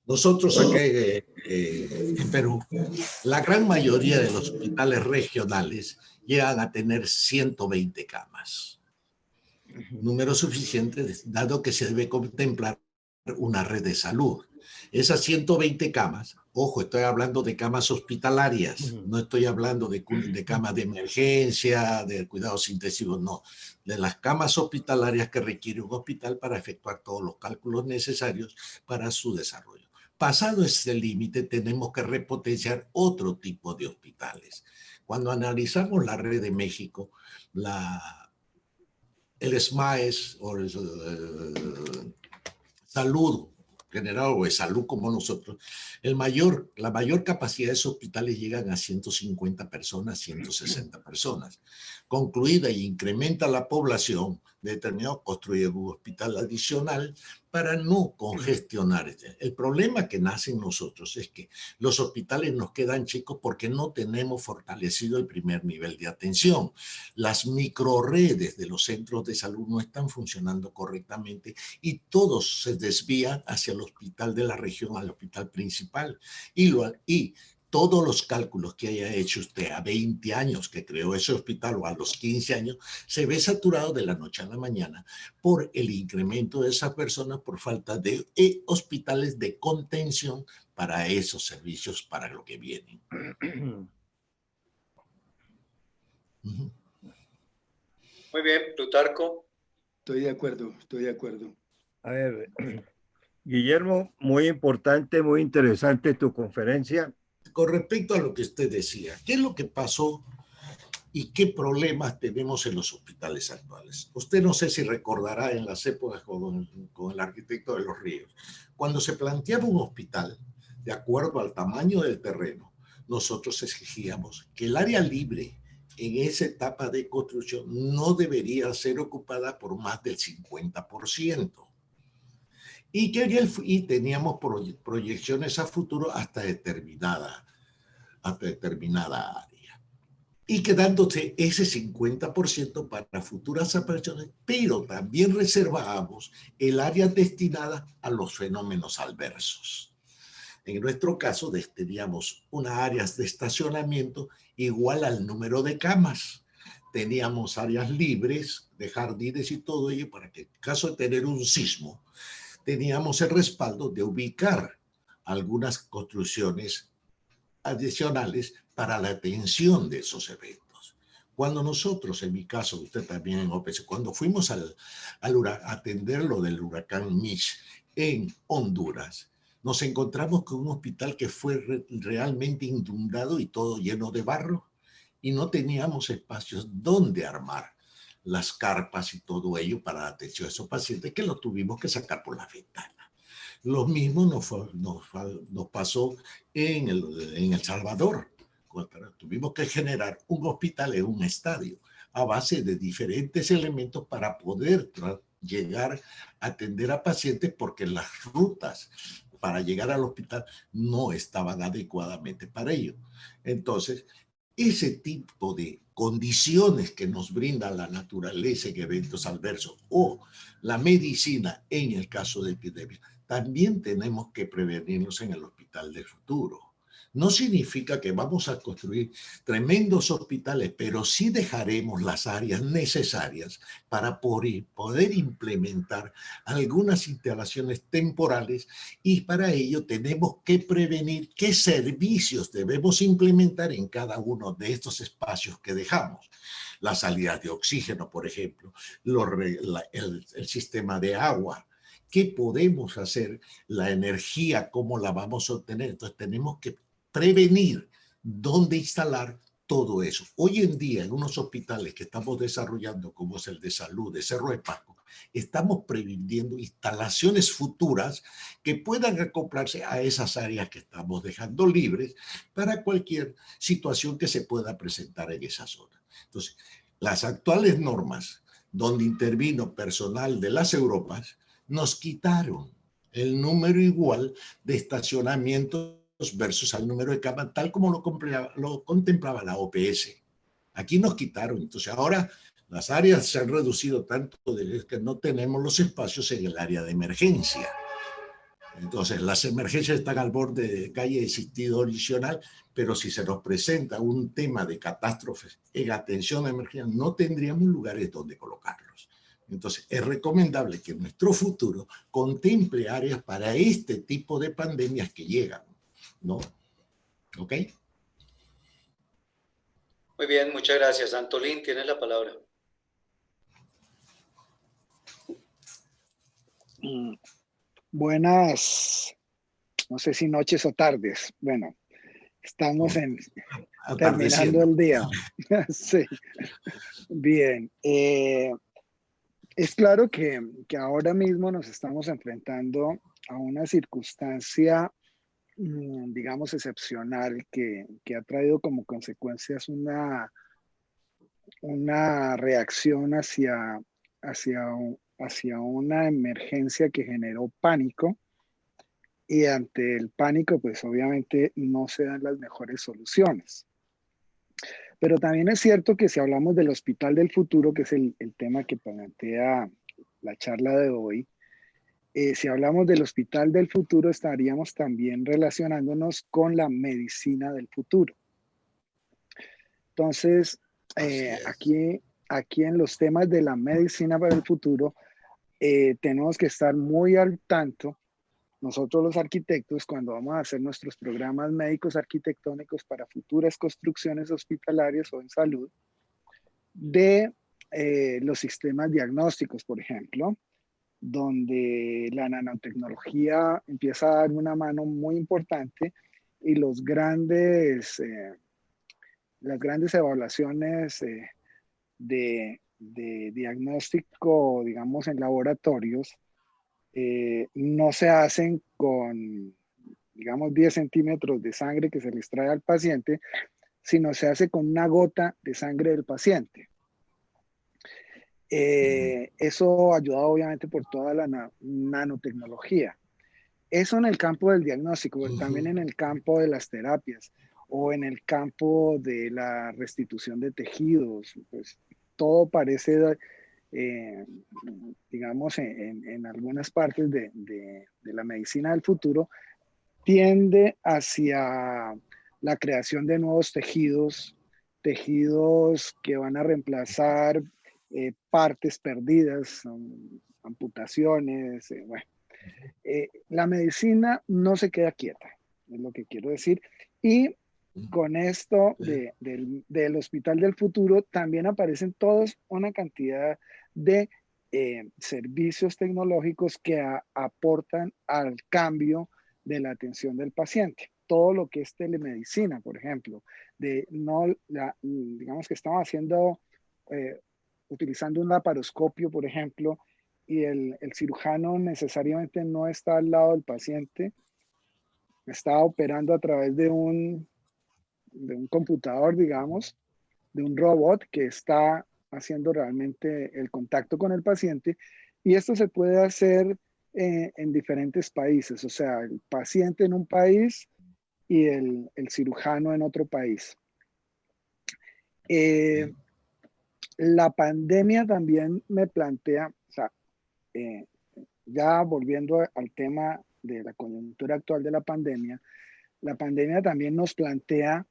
Nosotros aquí en Perú, la gran mayoría de los hospitales regionales llegan a tener 120 camas. Número suficiente, dado que se debe contemplar una red de salud. Esas 120 camas, ojo, estoy hablando de camas hospitalarias, no estoy hablando de camas de emergencia, de cuidados intensivos, no. De las camas hospitalarias que requiere un hospital para efectuar todos los cálculos necesarios para su desarrollo. Pasado ese límite, tenemos que repotenciar otro tipo de hospitales. Cuando analizamos la red de México, el SMAES o Salud General o de Salud como nosotros, la mayor capacidad de esos hospitales llegan a 150 personas, 160 personas. Concluida y incrementa la población, determinado, construir un hospital adicional para no congestionar. El problema que nace en nosotros es que los hospitales nos quedan chicos porque no tenemos fortalecido el primer nivel de atención. Las microredes de los centros de salud no están funcionando correctamente y todos se desvían hacia el hospital de la región, al hospital principal. Y todos los cálculos que haya hecho usted a 20 años que creó ese hospital o a los 15 años, se ve saturado de la noche a la mañana por el incremento de esas personas por falta de hospitales de contención para esos servicios, para lo que vienen. Muy bien, Plutarco. Estoy de acuerdo, estoy de acuerdo. A ver, Guillermo, muy importante, muy interesante tu conferencia. Con respecto a lo que usted decía, ¿qué es lo que pasó y qué problemas tenemos en los hospitales actuales? Usted no sé si recordará en las épocas con el arquitecto de los Ríos, cuando se planteaba un hospital, de acuerdo al tamaño del terreno, nosotros exigíamos que el área libre en esa etapa de construcción no debería ser ocupada por más del 50%. Y teníamos proyecciones a futuro hasta determinada área. Y quedándose ese 50% para futuras apariciones, pero también reservábamos el área destinada a los fenómenos adversos. En nuestro caso, teníamos una área de estacionamiento igual al número de camas. Teníamos áreas libres de jardines y todo ello para que en caso de tener un sismo, teníamos el respaldo de ubicar algunas construcciones adicionales para la atención de esos eventos. Cuando nosotros, en mi caso, usted también en OPS, cuando fuimos a atender lo del huracán Mitch en Honduras, nos encontramos con un hospital que fue realmente inundado y todo lleno de barro y no teníamos espacios donde armar las carpas y todo ello para la atención a esos pacientes que los tuvimos que sacar por la ventana. Lo mismo nos pasó en El Salvador. Tuvimos que generar un hospital en un estadio a base de diferentes elementos para poder llegar a atender a pacientes porque las rutas para llegar al hospital no estaban adecuadamente para ello. Entonces, ese tipo de condiciones que nos brinda la naturaleza en eventos adversos o la medicina en el caso de epidemia, también tenemos que prevenirnos en el hospital del futuro. No significa que vamos a construir tremendos hospitales, pero sí dejaremos las áreas necesarias para poder implementar algunas instalaciones temporales y para ello tenemos que prevenir qué servicios debemos implementar en cada uno de estos espacios que dejamos. Las salidas de oxígeno, por ejemplo, el sistema de agua, qué podemos hacer, la energía, cómo la vamos a obtener. Entonces tenemos que prevenir dónde instalar todo eso. Hoy en día, en unos hospitales que estamos desarrollando, como es el de salud de Cerro de Pasco, estamos previniendo instalaciones futuras que puedan acoplarse a esas áreas que estamos dejando libres para cualquier situación que se pueda presentar en esa zona. Entonces, las actuales normas donde intervino personal de las Europas nos quitaron el número igual de estacionamientos versus al número de camas, tal como lo contemplaba la OPS. Aquí nos quitaron. Entonces ahora las áreas se han reducido tanto que no tenemos los espacios en el área de emergencia. Entonces las emergencias están al borde de calle de sentido adicional, pero si se nos presenta un tema de catástrofes en atención a emergencia, no tendríamos lugares donde colocarlos. Entonces, es recomendable que nuestro futuro contemple áreas para este tipo de pandemias que llegan, ¿no? ¿Ok? Muy bien, muchas gracias. Antolín, tienes la palabra. Buenas, no sé si noches o tardes. Bueno, estamos terminando el día. Sí. Bien. Es claro que ahora mismo nos estamos enfrentando a una circunstancia, digamos, excepcional que ha traído como consecuencias una reacción hacia hacia una emergencia que generó pánico, y ante el pánico, pues obviamente no se dan las mejores soluciones. Pero también es cierto que si hablamos del hospital del futuro, que es el tema que plantea la charla de hoy, si hablamos del hospital del futuro, estaríamos también relacionándonos con la medicina del futuro. Entonces, aquí en los temas de la medicina para el futuro, tenemos que estar muy al tanto, nosotros los arquitectos, cuando vamos a hacer nuestros programas médicos arquitectónicos para futuras construcciones hospitalarias o en salud, de los sistemas diagnósticos, por ejemplo, donde la nanotecnología empieza a dar una mano muy importante y las grandes evaluaciones de diagnóstico, digamos, en laboratorios, no se hacen con, digamos, 10 centímetros de sangre que se le extrae al paciente, sino se hace con una gota de sangre del paciente. Eso ayuda obviamente por toda la nanotecnología. Eso en el campo del diagnóstico, pero también en el campo de las terapias o en el campo de la restitución de tejidos, pues todo parece, digamos, en algunas partes de la medicina del futuro, tiende hacia la creación de nuevos tejidos que van a reemplazar partes perdidas, amputaciones, bueno. La medicina no se queda quieta, es lo que quiero decir. Y con esto del hospital del futuro también aparecen todos una cantidad de servicios tecnológicos que aportan al cambio de la atención del paciente. Todo lo que es telemedicina, por ejemplo, digamos que estamos haciendo, utilizando un laparoscopio, por ejemplo, y el cirujano necesariamente no está al lado del paciente, está operando a través de un computador, digamos, de un robot que está haciendo realmente el contacto con el paciente, y esto se puede hacer en diferentes países, o sea, el paciente en un país y el cirujano en otro país. La pandemia también me plantea, o sea, ya volviendo al tema de la coyuntura actual de la pandemia también nos plantea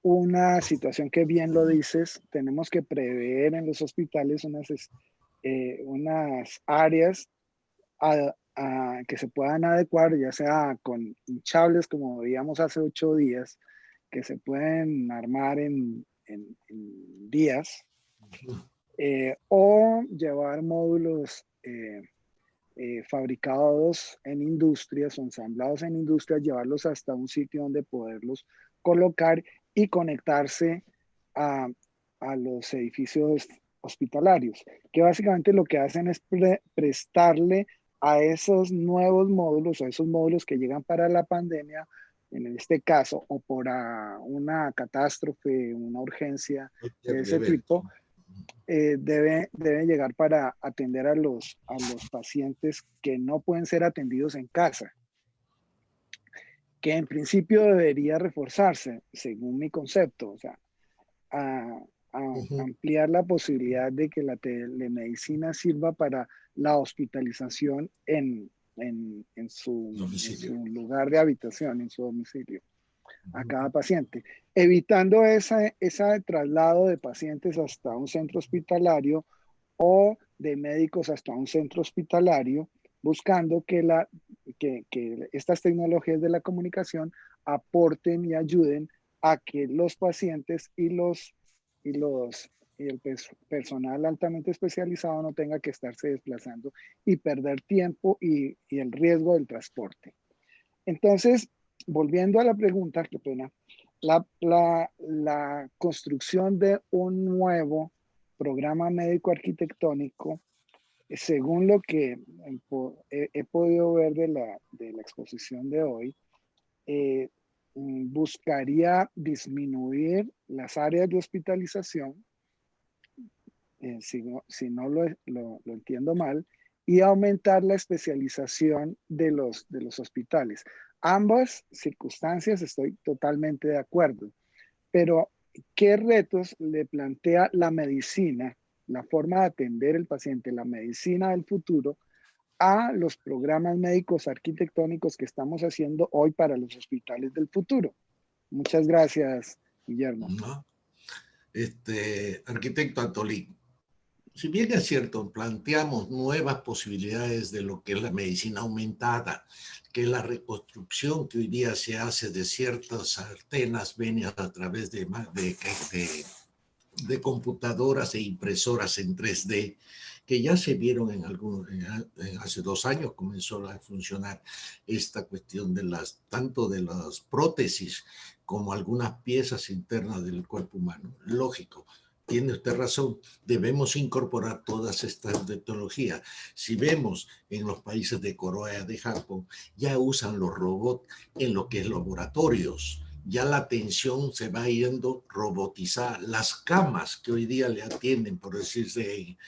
una situación que bien lo dices, tenemos que prever en los hospitales unas áreas que se puedan adecuar, ya sea con hinchables como veíamos hace 8 días, que se pueden armar en días, o llevar módulos fabricados en industrias o ensamblados en industrias, llevarlos hasta un sitio donde poderlos colocar y conectarse a los edificios hospitalarios, que básicamente lo que hacen es prestarle a esos nuevos módulos, a esos módulos que llegan para la pandemia, en este caso, o por una catástrofe, una urgencia de ese tipo, debe llegar para atender a los pacientes que no pueden ser atendidos en casa, que en principio debería reforzarse, según mi concepto, o sea, ampliar la posibilidad de que la telemedicina sirva para la hospitalización en su lugar de habitación, en su domicilio, a cada paciente, evitando ese traslado de pacientes hasta un centro hospitalario o de médicos hasta un centro hospitalario, buscando que estas tecnologías de la comunicación aporten y ayuden a que los pacientes y el personal altamente especializado no tenga que estarse desplazando y perder tiempo y el riesgo del transporte. Entonces, volviendo a la pregunta, qué pena, la construcción de un nuevo programa médico arquitectónico, según lo que he podido ver de la exposición de hoy, buscaría disminuir las áreas de hospitalización, si no lo entiendo mal, y aumentar la especialización de los hospitales. Ambas circunstancias estoy totalmente de acuerdo, pero ¿qué retos le plantea la medicina, la forma de atender el paciente, la medicina del futuro, a los programas médicos arquitectónicos que estamos haciendo hoy para los hospitales del futuro? Muchas gracias, Guillermo. ¿No? Arquitecto Antolín, si bien es cierto, planteamos nuevas posibilidades de lo que es la medicina aumentada, que es la reconstrucción que hoy día se hace de ciertas arterias venas a través de computadoras e impresoras en 3D, que ya se vieron hace 2 años comenzó a funcionar esta cuestión de tanto de las prótesis como algunas piezas internas del cuerpo humano. Lógico, tiene usted razón, debemos incorporar todas estas tecnologías. Si vemos en los países de Corea, de Japón, ya usan los robots en lo que es laboratorios. Ya la atención se va yendo robotizada. Las camas que hoy día le atienden, por decirse,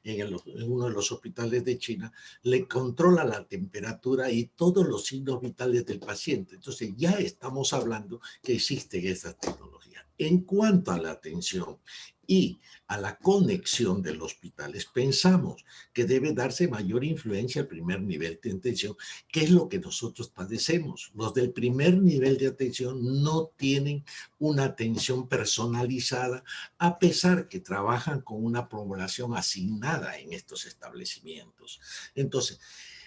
en uno de los hospitales de China, le controla la temperatura y todos los signos vitales del paciente. Entonces ya estamos hablando que existen estas tecnologías. En cuanto a la atención y a la conexión de los hospitales, pensamos que debe darse mayor influencia al primer nivel de atención, que es lo que nosotros padecemos. Los del primer nivel de atención no tienen una atención personalizada, a pesar que trabajan con una población asignada en estos establecimientos. Entonces,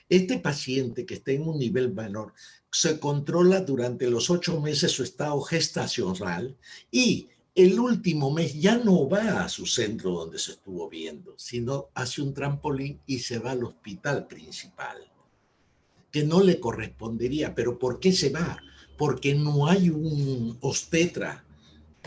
este paciente que está en un nivel menor se controla durante los 8 meses su estado gestacional y el último mes ya no va a su centro donde se estuvo viendo, sino hace un trampolín y se va al hospital principal, que no le correspondería. ¿Pero por qué se va? Porque no hay un obstetra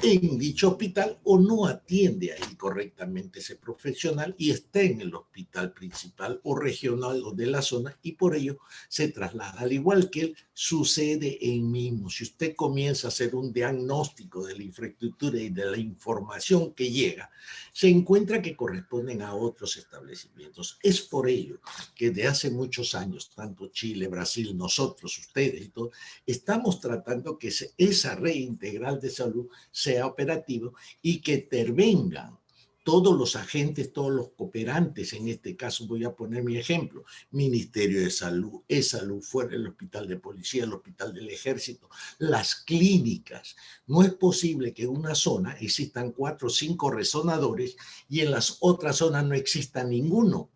en dicho hospital o no atiende ahí correctamente ese profesional y está en el hospital principal o regional o de la zona y por ello se traslada. Al igual que sucede en mismo, si usted comienza a hacer un diagnóstico de la infraestructura y de la información que llega, se encuentra que corresponden a otros establecimientos. Es por ello que de hace muchos años, tanto Chile, Brasil, nosotros, ustedes y todo, estamos tratando que esa red integral de salud sea operativo y que intervengan todos los agentes, todos los cooperantes. En este caso voy a poner mi ejemplo: Ministerio de Salud, E-Salud, fuera el hospital de policía, el hospital del ejército, las clínicas. No es posible que en una zona existan 4 o 5 resonadores y en las otras zonas no exista ninguno.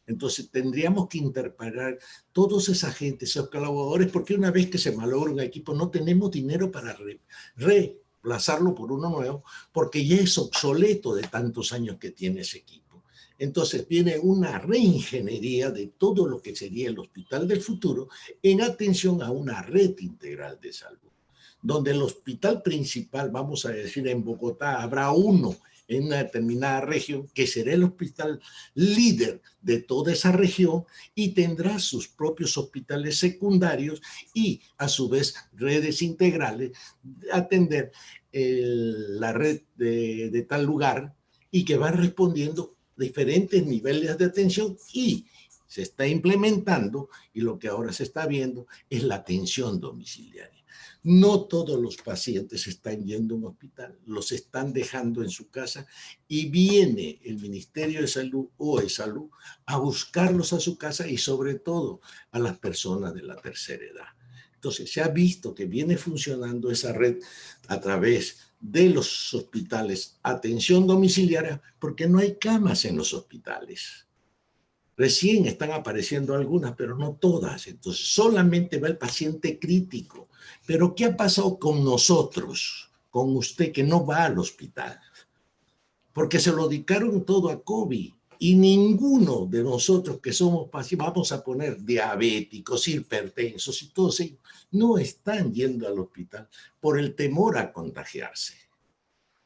Entonces tendríamos que interpretar todos esos agentes, esos colaboradores, porque una vez que se malogra un equipo no tenemos dinero para reemplazarlo por uno nuevo, porque ya es obsoleto de tantos años que tiene ese equipo. Entonces viene una reingeniería de todo lo que sería el hospital del futuro en atención a una red integral de salud, donde el hospital principal, vamos a decir en Bogotá, habrá uno en una determinada región, que será el hospital líder de toda esa región y tendrá sus propios hospitales secundarios y a su vez redes integrales, atender la red de tal lugar y que van respondiendo diferentes niveles de atención y se está implementando, y lo que ahora se está viendo es la atención domiciliaria. No todos los pacientes están yendo a un hospital, los están dejando en su casa y viene el Ministerio de Salud o E-Salud a buscarlos a su casa y sobre todo a las personas de la tercera edad. Entonces se ha visto que viene funcionando esa red a través de los hospitales, atención domiciliaria, porque no hay camas en los hospitales. Recién están apareciendo algunas, pero no todas. Entonces, solamente va el paciente crítico. Pero, ¿qué ha pasado con nosotros, con usted que no va al hospital? Porque se lo dedicaron todo a COVID y ninguno de nosotros que somos pacientes, vamos a poner diabéticos, hipertensos y todos ellos, no están yendo al hospital por el temor a contagiarse.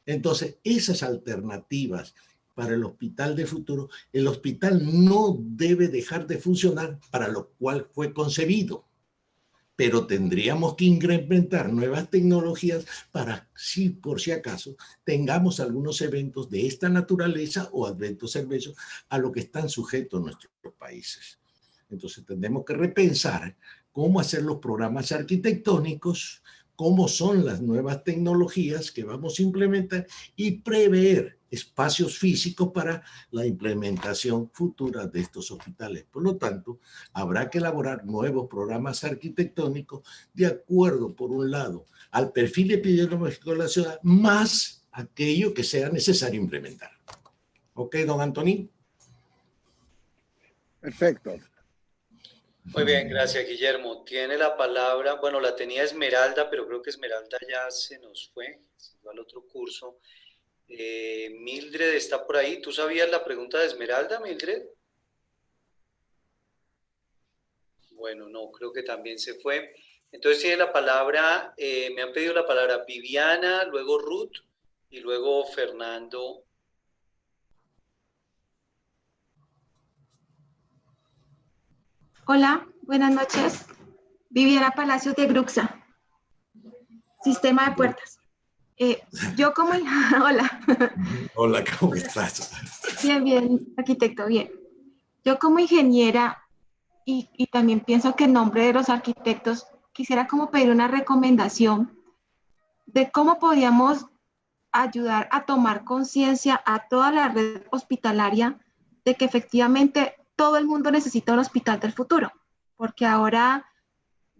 Entonces, esas alternativas para el hospital de futuro, el hospital no debe dejar de funcionar para lo cual fue concebido. pero tendríamos que implementar nuevas tecnologías para, si por si acaso, tengamos algunos eventos de esta naturaleza o eventos adversos a lo que están sujetos nuestros países. Entonces tendremos que repensar cómo hacer los programas arquitectónicos, cómo son las nuevas tecnologías que vamos a implementar y prever espacios físicos para la implementación futura de estos hospitales. Por lo tanto, habrá que elaborar nuevos programas arquitectónicos de acuerdo, por un lado, al perfil epidemiológico de la ciudad, más aquello que sea necesario implementar. ¿Ok, don Antonín? Perfecto. Muy bien, gracias, Guillermo. Tiene la palabra, bueno, la tenía Esmeralda, pero creo que Esmeralda ya se nos fue, se fue al otro curso. Mildred está por ahí. ¿Tú sabías la pregunta de Esmeralda, Mildred? Bueno, no, creo que también se fue. Entonces tiene la palabra, me han pedido la palabra Viviana, luego Ruth y luego Fernando. Hola, buenas noches. Viviana Palacios de Gruxa, Sistema de Puertas. Yo como... Hola. Hola, ¿cómo estás? Bien, bien, arquitecto, bien. Yo como ingeniera y también pienso que en nombre de los arquitectos quisiera como pedir una recomendación de cómo podríamos ayudar a tomar conciencia a toda la red hospitalaria de que efectivamente todo el mundo necesita un hospital del futuro, porque ahora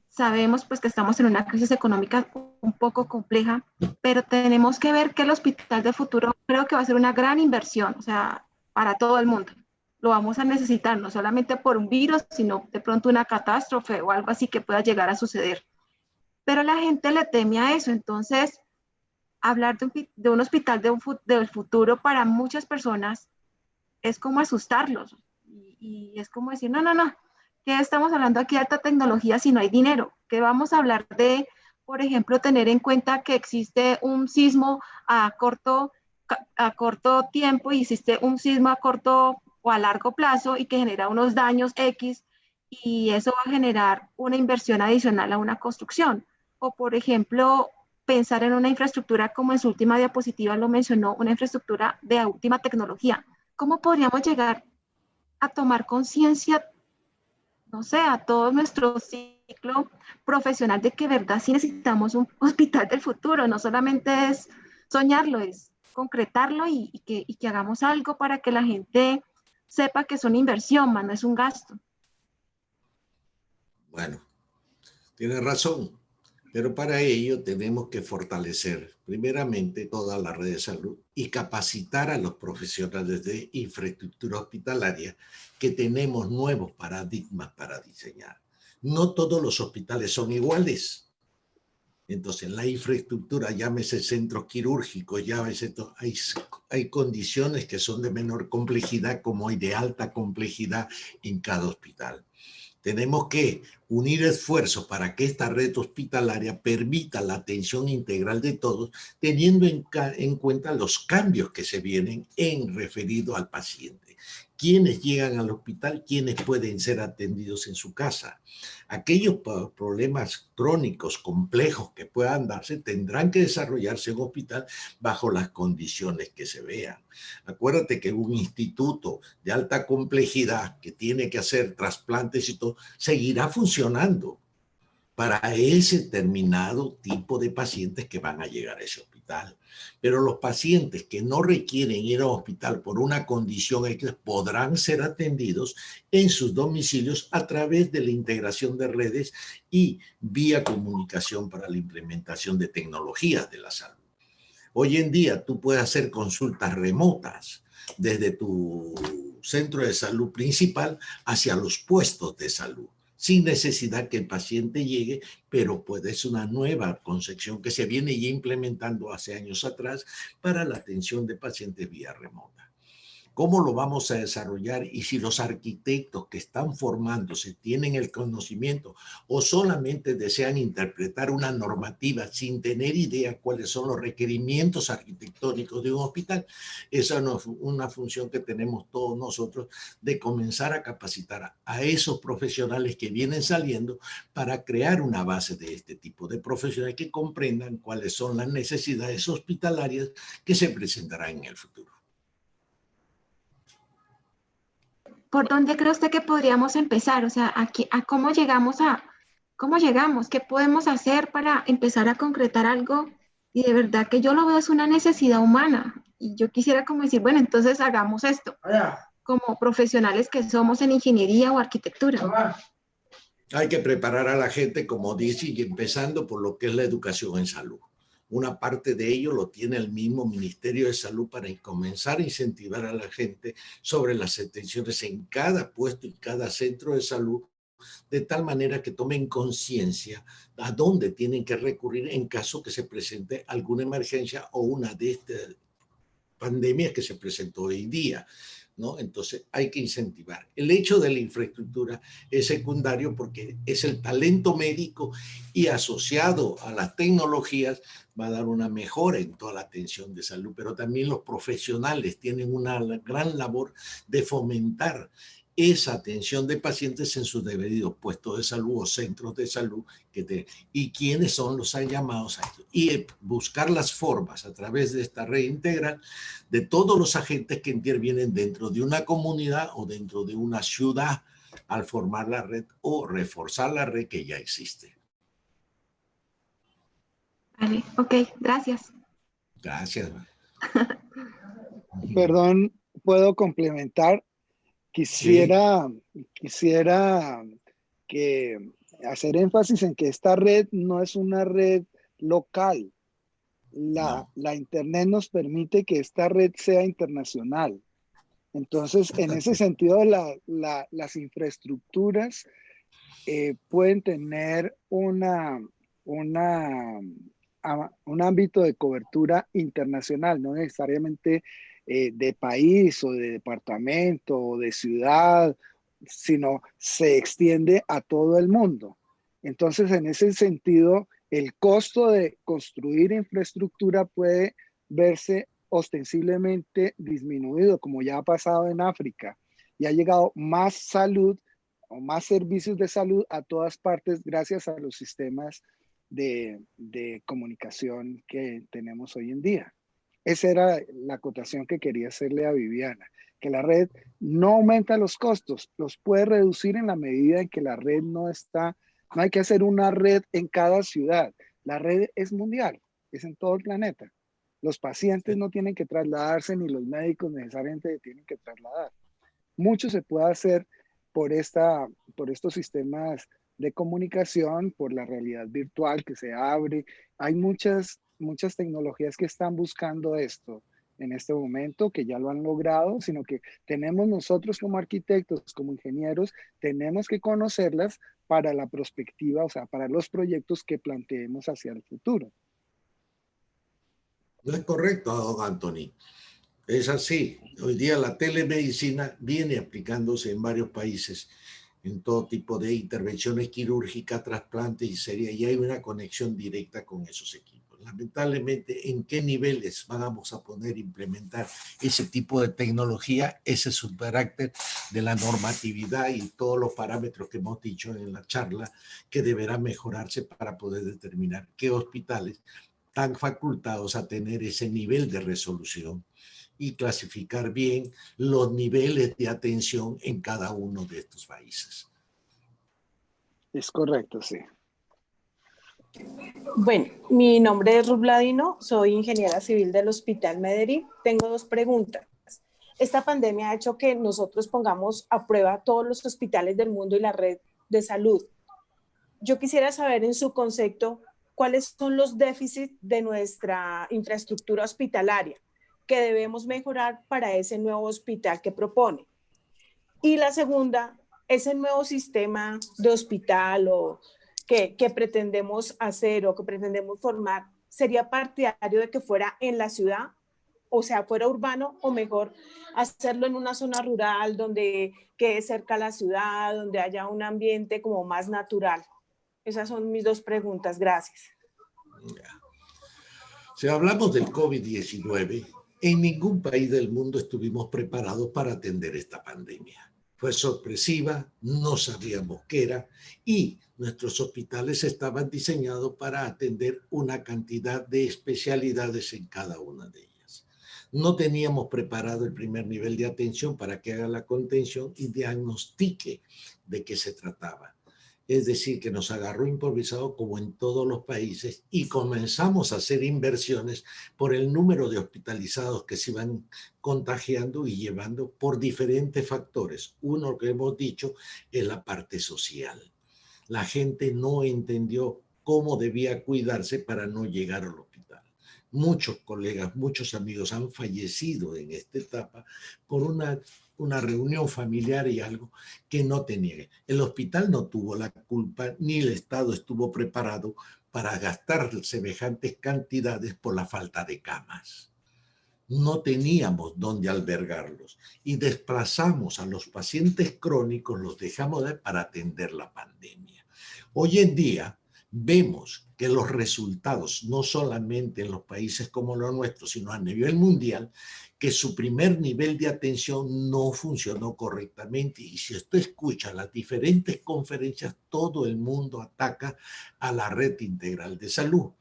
sabemos pues que estamos en una crisis económica un poco compleja, pero tenemos que ver que el hospital del futuro creo que va a ser una gran inversión, o sea, para todo el mundo. Lo vamos a necesitar no solamente por un virus, sino de pronto una catástrofe o algo así que pueda llegar a suceder. Pero la gente le teme a eso, entonces hablar de un hospital del futuro para muchas personas es como asustarlos y es como decir, no, no, no, ¿qué estamos hablando aquí de alta tecnología si no hay dinero? ¿Qué vamos a hablar de, por ejemplo, tener en cuenta que existe un sismo a corto tiempo y existe un sismo a corto o a largo plazo y que genera unos daños X y eso va a generar una inversión adicional a una construcción? O, por ejemplo, pensar en una infraestructura como en su última diapositiva lo mencionó, una infraestructura de última tecnología. ¿Cómo podríamos llegar a tomar conciencia, no sé, a todo nuestro ciclo profesional de que verdad sí necesitamos un hospital del futuro? No solamente es soñarlo, es concretarlo y que hagamos algo para que la gente sepa que es una inversión, más no es un gasto. Bueno, tiene razón. Pero para ello tenemos que fortalecer primeramente toda la red de salud y capacitar a los profesionales de infraestructura hospitalaria que tenemos nuevos paradigmas para diseñar. No todos los hospitales son iguales. Entonces, la infraestructura, llámese centros quirúrgicos, llámese, hay condiciones que son de menor complejidad como hay de alta complejidad en cada hospital. Tenemos que unir esfuerzos para que esta red hospitalaria permita la atención integral de todos, teniendo en cuenta los cambios que se vienen en referido al paciente. ¿Quiénes llegan al hospital? ¿Quiénes pueden ser atendidos en su casa? Aquellos problemas crónicos, complejos que puedan darse, tendrán que desarrollarse en hospital bajo las condiciones que se vean. Acuérdate que un instituto de alta complejidad que tiene que hacer trasplantes y todo, seguirá funcionando para ese determinado tipo de pacientes que van a llegar a ese hospital. Pero los pacientes que no requieren ir al hospital por una condición X podrán ser atendidos en sus domicilios a través de la integración de redes y vía comunicación para la implementación de tecnologías de la salud. Hoy en día tú puedes hacer consultas remotas desde tu centro de salud principal hacia los puestos de salud, sin necesidad que el paciente llegue, pero pues es una nueva concepción que se viene ya implementando hace años atrás para la atención de pacientes vía remota. ¿Cómo lo vamos a desarrollar? Y si los arquitectos que están formándose tienen el conocimiento o solamente desean interpretar una normativa sin tener idea cuáles son los requerimientos arquitectónicos de un hospital, esa no es una función que tenemos todos nosotros de comenzar a capacitar a esos profesionales que vienen saliendo para crear una base de este tipo de profesionales que comprendan cuáles son las necesidades hospitalarias que se presentarán en el futuro. ¿Por dónde cree usted que podríamos empezar? O sea, aquí, ¿cómo llegamos? ¿Qué podemos hacer para empezar a concretar algo? Y de verdad que yo lo veo es una necesidad humana. Y yo quisiera como decir, bueno, entonces hagamos esto, como profesionales que somos en ingeniería o arquitectura. Hay que preparar a la gente, como dice, y empezando por lo que es la educación en salud. Una parte de ello lo tiene el mismo Ministerio de Salud para comenzar a incentivar a la gente sobre las atenciones en cada puesto y cada centro de salud, de tal manera que tomen conciencia a dónde tienen que recurrir en caso que se presente alguna emergencia o una de estas pandemias que se presentó hoy día, ¿no? Entonces hay que incentivar. El hecho de la infraestructura es secundario porque es el talento médico y asociado a las tecnologías va a dar una mejora en toda la atención de salud, pero también los profesionales tienen una gran labor de fomentar esa atención de pacientes en sus debidos puestos de salud o centros de salud y quiénes son los llamados a esto. Y buscar las formas a través de esta red integral de todos los agentes que intervienen dentro de una comunidad o dentro de una ciudad al formar la red o reforzar la red que ya existe. Vale, ok, gracias. Gracias. Perdón, ¿puedo complementar? Quisiera que hacer énfasis en que esta red no es una red local. La Internet nos permite que esta red sea internacional. Entonces, en ese sentido, las infraestructuras pueden tener un ámbito de cobertura internacional, no necesariamente de país o de departamento o de ciudad, sino se extiende a todo el mundo. Entonces, en ese sentido, el costo de construir infraestructura puede verse ostensiblemente disminuido, como ya ha pasado en África, y ha llegado más salud o más servicios de salud a todas partes gracias a los sistemas de comunicación que tenemos hoy en día. Esa era la acotación que quería hacerle a Viviana, que la red no aumenta los costos, los puede reducir en la medida en que la red no hay que hacer una red en cada ciudad. La red es mundial, es en todo el planeta. Los pacientes no tienen que trasladarse ni los médicos necesariamente tienen que trasladar. Mucho se puede hacer por estos sistemas de comunicación, por la realidad virtual que se abre. Hay muchas tecnologías que están buscando esto en este momento, que ya lo han logrado, sino que tenemos nosotros como arquitectos, como ingenieros, tenemos que conocerlas para la perspectiva, o sea, para los proyectos que planteemos hacia el futuro. No es correcto, don Anthony. Es así. Hoy día la telemedicina viene aplicándose en varios países en todo tipo de intervenciones quirúrgicas, trasplantes y hay una conexión directa con esos equipos. Lamentablemente, ¿en qué niveles vamos a poder implementar ese tipo de tecnología? Ese es su carácter de la normatividad y todos los parámetros que hemos dicho en la charla que deberá mejorarse para poder determinar qué hospitales están facultados a tener ese nivel de resolución y clasificar bien los niveles de atención en cada uno de estos países. Es correcto, sí. Bueno, mi nombre es Ruth Ladino, soy ingeniera civil del Hospital Medellín. Tengo dos preguntas. Esta pandemia ha hecho que nosotros pongamos a prueba todos los hospitales del mundo y la red de salud. Yo quisiera saber en su concepto cuáles son los déficits de nuestra infraestructura hospitalaria que debemos mejorar para ese nuevo hospital que propone. Y la segunda, ese nuevo sistema de hospital o que pretendemos hacer o que pretendemos formar, ¿sería partidario de que fuera en la ciudad o sea, fuera urbano, o mejor hacerlo en una zona rural donde quede cerca a la ciudad, donde haya un ambiente como más natural? Esas son mis dos preguntas. Gracias. Si hablamos del COVID-19, en ningún país del mundo estuvimos preparados para atender esta pandemia. Fue sorpresiva, no sabíamos qué era y nuestros hospitales estaban diseñados para atender una cantidad de especialidades en cada una de ellas. No teníamos preparado el primer nivel de atención para que haga la contención y diagnostique de qué se trataba. Es decir, que nos agarró improvisado como en todos los países y comenzamos a hacer inversiones por el número de hospitalizados que se iban contagiando y llevando por diferentes factores. Uno que hemos dicho es la parte social. La gente no entendió cómo debía cuidarse para no llegar al hospital. Muchos colegas, muchos amigos han fallecido en esta etapa por una reunión familiar y algo que no tenía. El hospital no tuvo la culpa, ni el Estado estuvo preparado para gastar semejantes cantidades por la falta de camas. No teníamos dónde albergarlos y desplazamos a los pacientes crónicos, los dejamos para atender la pandemia. Hoy en día vemos que los resultados, no solamente en los países como los nuestros, sino a nivel mundial, que su primer nivel de atención no funcionó correctamente. Y si usted escucha las diferentes conferencias, todo el mundo ataca a la red integral de salud.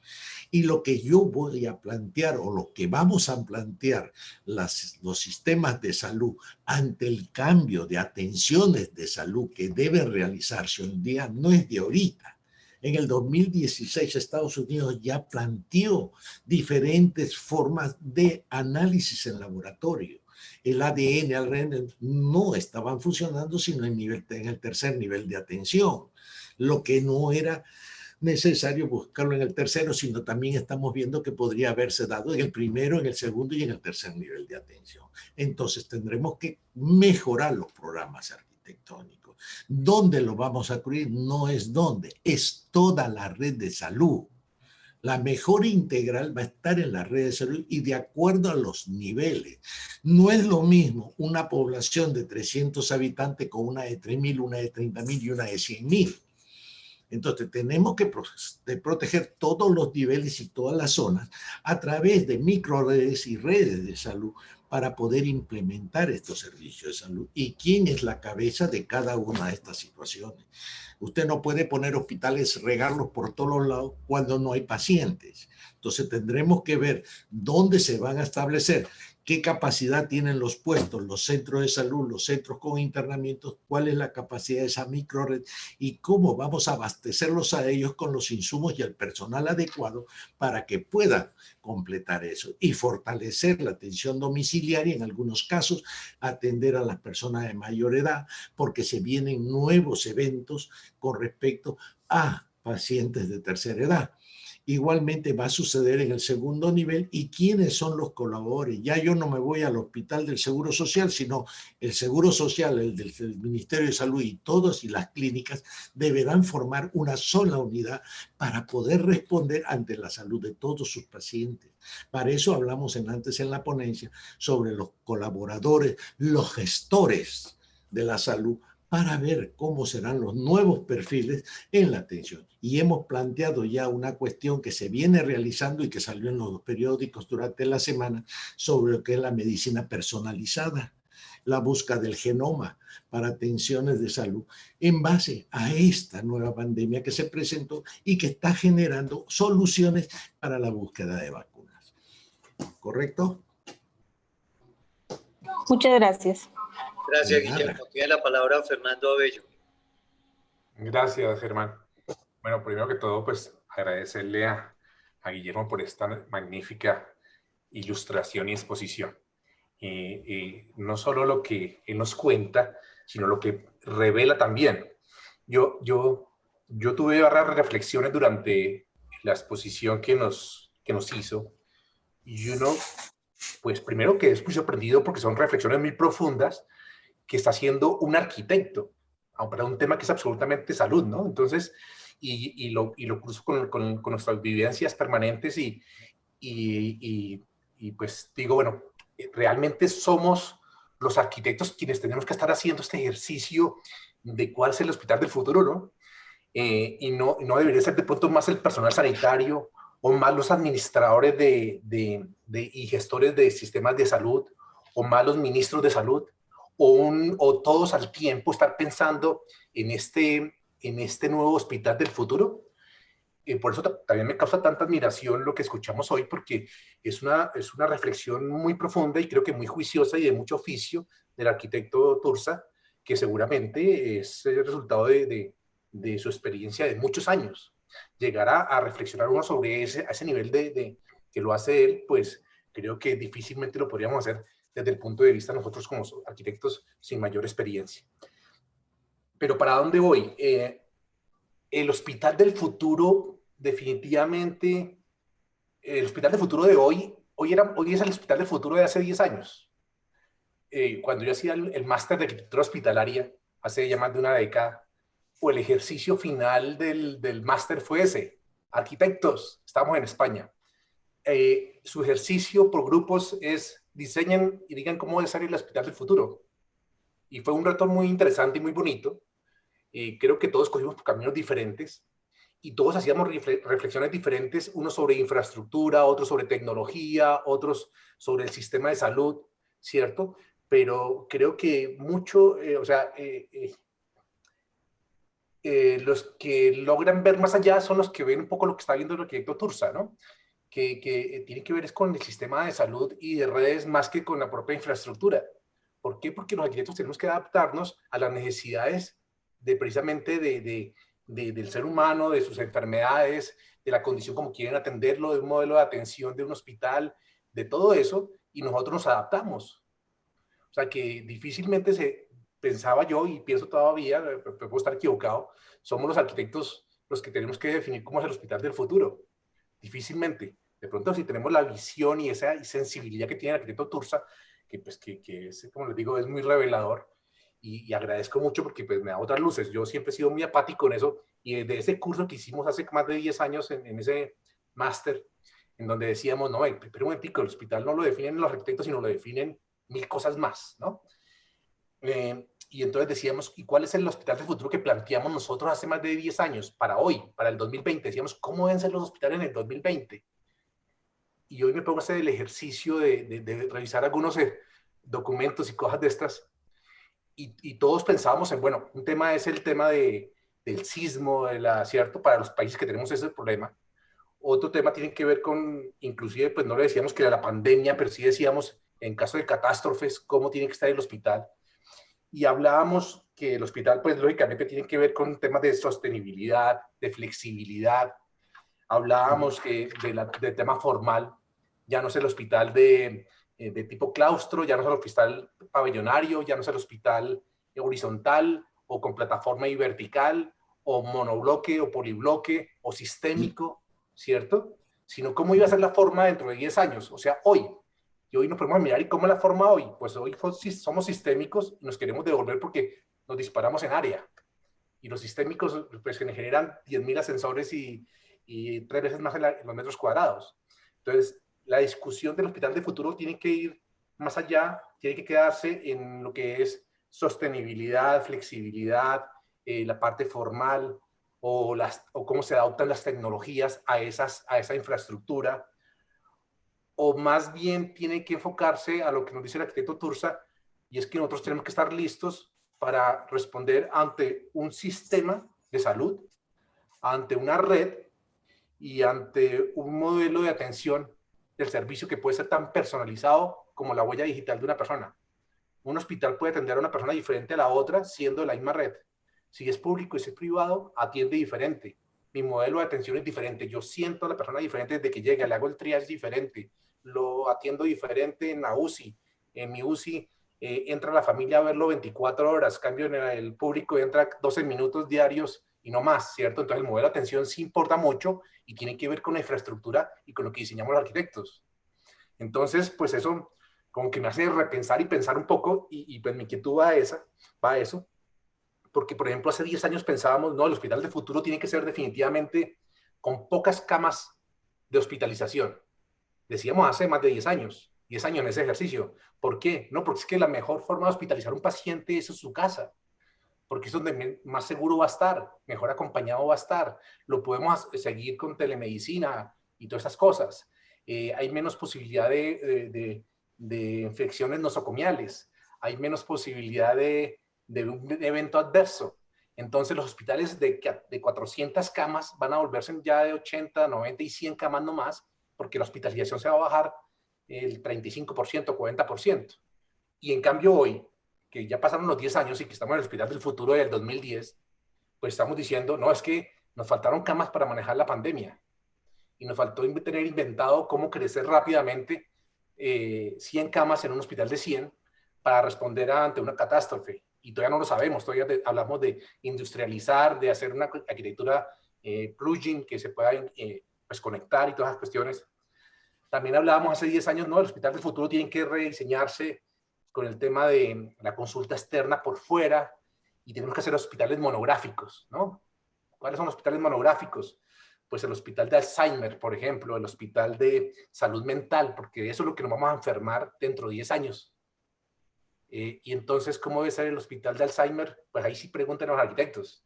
Y lo que yo voy a plantear, o lo que vamos a plantear los sistemas de salud ante el cambio de atenciones de salud que deben realizarse hoy en día, no es de ahorita. En el 2016 Estados Unidos ya planteó diferentes formas de análisis en laboratorio. El ADN, el ARN no estaban funcionando sino en el tercer nivel de atención, lo que no era necesario buscarlo en el tercero, sino también estamos viendo que podría haberse dado en el primero, en el segundo y en el tercer nivel de atención. Entonces tendremos que mejorar los programas arquitectónicos. ¿Dónde lo vamos a cubrir? No es dónde, es toda la red de salud. La mejora integral va a estar en la red de salud y de acuerdo a los niveles. No es lo mismo una población de 300 habitantes con una de 3.000, una de 30.000 y una de 100.000. Entonces tenemos que proteger todos los niveles y todas las zonas a través de microredes y redes de salud para poder implementar estos servicios de salud. ¿Y quién es la cabeza de cada una de estas situaciones? Usted no puede poner hospitales, regarlos por todos los lados cuando no hay pacientes. Entonces tendremos que ver dónde se van a establecer, qué capacidad tienen los puestos, los centros de salud, los centros con internamientos, cuál es la capacidad de esa microred y cómo vamos a abastecerlos a ellos con los insumos y el personal adecuado para que puedan completar eso y fortalecer la atención domiciliaria, en algunos casos atender a las personas de mayor edad, porque se vienen nuevos eventos con respecto a pacientes de tercera edad. Igualmente va a suceder en el segundo nivel. ¿Y quiénes son los colaboradores? Ya yo no me voy al hospital del Seguro Social, sino el Seguro Social, el del Ministerio de Salud y todas y las clínicas deberán formar una sola unidad para poder responder ante la salud de todos sus pacientes. Para eso hablamos antes en la ponencia sobre los colaboradores, los gestores de la salud, para ver cómo serán los nuevos perfiles en la atención. Y hemos planteado ya una cuestión que se viene realizando y que salió en los periódicos durante la semana sobre lo que es la medicina personalizada, la búsqueda del genoma para atenciones de salud en base a esta nueva pandemia que se presentó y que está generando soluciones para la búsqueda de vacunas. ¿Correcto? Muchas gracias. Gracias, Guillermo. Tiene la palabra Fernando Abello. Gracias, Germán. Bueno, primero que todo, pues agradecerle a Guillermo por esta magnífica ilustración y exposición. Y no solo lo que él nos cuenta, sino lo que revela también. Yo tuve varias reflexiones durante la exposición que nos hizo. Y uno, pues primero que es muy sorprendido porque son reflexiones muy profundas que está haciendo un arquitecto para un tema que es absolutamente salud, ¿no? Entonces, y lo cruzo con nuestras vivencias permanentes y y pues digo, bueno, realmente somos los arquitectos quienes tenemos que estar haciendo este ejercicio de cuál es el hospital del futuro, ¿no? Y no debería ser de pronto más el personal sanitario o más los administradores y gestores de sistemas de salud o más los ministros de salud o todos al tiempo estar pensando en este nuevo hospital del futuro. Por eso también me causa tanta admiración lo que escuchamos hoy, porque es una reflexión muy profunda y creo que muy juiciosa y de mucho oficio del arquitecto Tursa, que seguramente es el resultado de su experiencia de muchos años. Llegar a reflexionar uno sobre ese nivel que lo hace él, pues creo que difícilmente lo podríamos hacer desde el punto de vista nosotros como arquitectos sin mayor experiencia. Pero ¿para dónde voy? El hospital del futuro, definitivamente, el hospital del futuro de hoy es el hospital del futuro de hace 10 años. Cuando yo hacía el máster de arquitectura hospitalaria, hace ya más de una década, o el ejercicio final del máster fue ese. Arquitectos, estamos en España. Su ejercicio por grupos es diseñen y digan cómo debe ser el hospital del futuro. Y fue un reto muy interesante y muy bonito. Creo que todos cogimos caminos diferentes y todos hacíamos reflexiones diferentes, unos sobre infraestructura, otros sobre tecnología, otros sobre el sistema de salud, ¿cierto? Pero creo que mucho, los que logran ver más allá son los que ven un poco lo que está viendo el arquitecto Tursa, ¿no? Que tiene que ver es con el sistema de salud y de redes más que con la propia infraestructura. ¿Por qué? Porque los arquitectos tenemos que adaptarnos a las necesidades precisamente del ser humano, de sus enfermedades, de la condición como quieren atenderlo, de un modelo de atención de un hospital, de todo eso, y nosotros nos adaptamos. O sea que difícilmente pensaba yo, y pienso todavía, puedo estar equivocado, somos los arquitectos los que tenemos que definir cómo es el hospital del futuro. Difícilmente. De pronto, si tenemos la visión y esa sensibilidad que tiene el arquitecto Tursa, que es, como les digo, es muy revelador, y agradezco mucho porque pues, me da otras luces. Yo siempre he sido muy apático en eso, y de ese curso que hicimos hace más de 10 años en ese máster, en donde decíamos, no, pero un momentico, el hospital no lo definen los arquitectos, sino lo definen 1000 cosas más, ¿no? Y entonces decíamos, ¿y cuál es el hospital del futuro que planteamos nosotros hace más de 10 años? Para hoy, para el 2020. Decíamos, ¿cómo deben ser los hospitales en el 2020? Y hoy me pongo a hacer el ejercicio de revisar algunos documentos y cosas de estas. Y todos pensábamos en, bueno, un tema es el tema del sismo, ¿cierto? Para los países que tenemos ese problema. Otro tema tiene que ver con, inclusive, pues no le decíamos que era la pandemia, pero sí decíamos, en caso de catástrofes, cómo tiene que estar el hospital. Y hablábamos que el hospital, pues lógicamente tiene que ver con temas de sostenibilidad, de flexibilidad. Hablábamos del tema formal, ya no es el hospital de tipo claustro, ya no es el hospital pabellonario, ya no es el hospital horizontal o con plataforma y vertical, o monobloque o polibloque o sistémico, ¿cierto? Sino cómo iba a ser la forma dentro de 10 años, o sea, hoy. Y hoy nos podemos mirar, ¿y cómo es la forma hoy? Pues hoy somos sistémicos y nos queremos devolver porque nos disparamos en área. Y los sistémicos pues, generan 10.000 ascensores y 3 veces más en los metros cuadrados. Entonces, la discusión del hospital de futuro tiene que ir más allá, tiene que quedarse en lo que es sostenibilidad, flexibilidad, la parte formal o cómo se adaptan las tecnologías a esa infraestructura. O más bien tiene que enfocarse a lo que nos dice el arquitecto Tursa, y es que nosotros tenemos que estar listos para responder ante un sistema de salud, ante una red y ante un modelo de atención del servicio que puede ser tan personalizado como la huella digital de una persona. Un hospital puede atender a una persona diferente a la otra siendo de la misma red. Si es público y si es privado, atiende diferente. Mi modelo de atención es diferente. Yo siento a la persona diferente desde que llega, le hago el triage diferente, lo atiendo diferente en la UCI. En mi UCI entra la familia a verlo 24 horas, cambio en el público entra 12 minutos diarios y no más, ¿cierto? Entonces el modelo de atención sí importa mucho y tiene que ver con la infraestructura y con lo que diseñamos los arquitectos. Entonces, pues eso como que me hace repensar y pensar un poco y pues mi inquietud va a eso, porque por ejemplo hace 10 años pensábamos, no, el hospital del futuro tiene que ser definitivamente con pocas camas de hospitalización, Decíamos hace más de 10 años, 10 años en ese ejercicio. ¿Por qué? No, porque es que la mejor forma de hospitalizar a un paciente es en su casa, porque es donde más seguro va a estar, mejor acompañado va a estar. Lo podemos seguir con telemedicina y todas esas cosas. Hay menos posibilidad de infecciones nosocomiales, hay menos posibilidad de un evento adverso. Entonces los hospitales de 400 camas van a volverse ya de 80, 90 y 100 camas no más, porque la hospitalización se va a bajar el 35%, 40%. Y en cambio hoy, que ya pasaron los 10 años y que estamos en el Hospital del Futuro del 2010, pues estamos diciendo, no, es que nos faltaron camas para manejar la pandemia. Y nos faltó tener inventado cómo crecer rápidamente 100 camas en un hospital de 100 para responder ante una catástrofe. Y todavía no lo sabemos, todavía hablamos de industrializar, de hacer una arquitectura plugin que se pueda pues conectar y todas esas cuestiones. También hablábamos hace 10 años, no, el Hospital del Futuro tiene que rediseñarse con el tema de la consulta externa por fuera y tenemos que hacer hospitales monográficos, ¿no? ¿Cuáles son los hospitales monográficos? Pues el hospital de Alzheimer, por ejemplo, el hospital de salud mental, porque eso es lo que nos vamos a enfermar dentro de 10 años. Y entonces, ¿cómo debe ser el hospital de Alzheimer? Pues ahí sí preguntan a los arquitectos.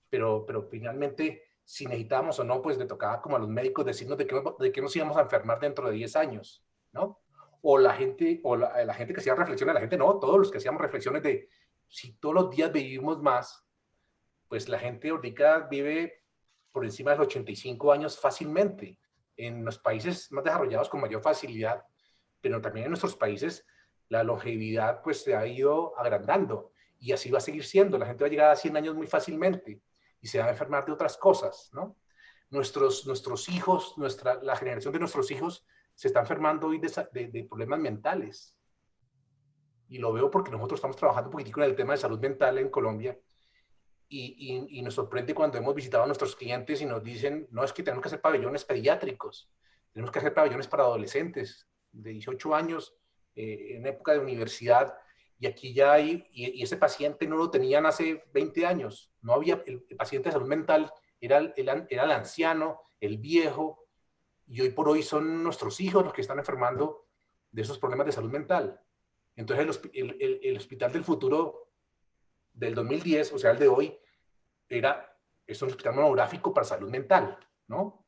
Pero finalmente, si necesitábamos o no, pues le tocaba como a los médicos decirnos de qué nos íbamos a enfermar dentro de 10 años, ¿no? O la gente que hacía reflexiones, la gente no, todos los que hacíamos reflexiones de si todos los días vivimos más, pues la gente ahorita vive por encima de los 85 años fácilmente. En los países más desarrollados con mayor facilidad, pero también en nuestros países la longevidad pues se ha ido agrandando y así va a seguir siendo. La gente va a llegar a 100 años muy fácilmente y se va a enfermar de otras cosas, ¿no? Nuestros hijos, la generación de nuestros hijos se está enfermando hoy de problemas mentales. Y lo veo porque nosotros estamos trabajando un poquitico en el tema de salud mental en Colombia y nos sorprende cuando hemos visitado a nuestros clientes y nos dicen, no, es que tenemos que hacer pabellones pediátricos, tenemos que hacer pabellones para adolescentes de 18 años en época de universidad y aquí ya hay, y ese paciente no lo tenían hace 20 años, no había, el paciente de salud mental era el anciano, el viejo, y hoy por hoy son nuestros hijos los que están enfermando de esos problemas de salud mental. Entonces el Hospital del Futuro del 2010, o sea, el de hoy, es un hospital monográfico para salud mental, ¿no?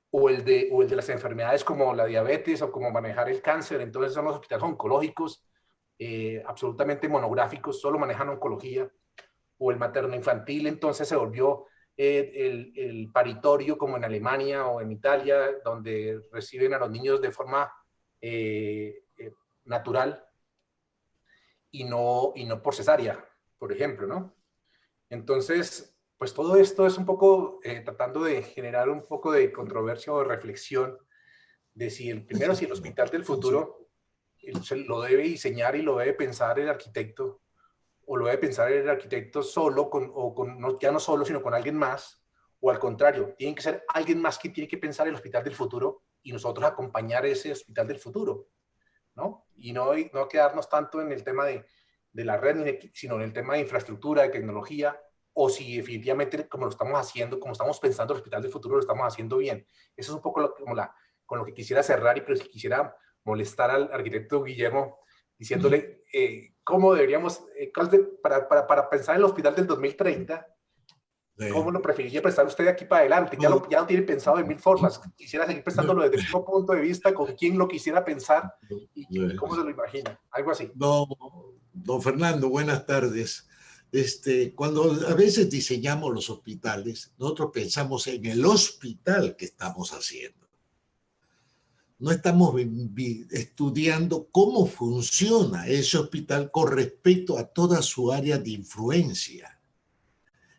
O el de las enfermedades como la diabetes o como manejar el cáncer. Entonces son los hospitales oncológicos absolutamente monográficos, solo manejan oncología. O el materno-infantil, entonces se volvió el paritorio como en Alemania o en Italia, donde reciben a los niños de forma natural y no por cesárea, por ejemplo, ¿no? Entonces, pues todo esto es un poco tratando de generar un poco de controversia o de reflexión de si el Hospital del Futuro lo debe diseñar y lo debe pensar el arquitecto, o lo debe pensar el arquitecto solo, ya no solo, sino con alguien más, o al contrario, tiene que ser alguien más que tiene que pensar el Hospital del Futuro y nosotros acompañar ese Hospital del Futuro, ¿no? Y no quedarnos tanto en el tema de la red, sino en el tema de infraestructura, de tecnología, o si definitivamente como lo estamos haciendo, como estamos pensando el Hospital del Futuro, lo estamos haciendo bien. Eso es un poco con lo que quisiera cerrar, y pero si quisiera molestar al arquitecto Guillermo, diciéndole cómo deberíamos, para pensar en el hospital del 2030, ¿cómo lo preferiría pensar usted de aquí para adelante? Ya lo tiene pensado de mil formas. Quisiera seguir pensándolo desde el mismo punto de vista, con quién lo quisiera pensar y cómo se lo imagina. Algo así. Don Fernando, buenas tardes. Cuando a veces diseñamos los hospitales, nosotros pensamos en el hospital que estamos haciendo. No estamos estudiando cómo funciona ese hospital con respecto a toda su área de influencia.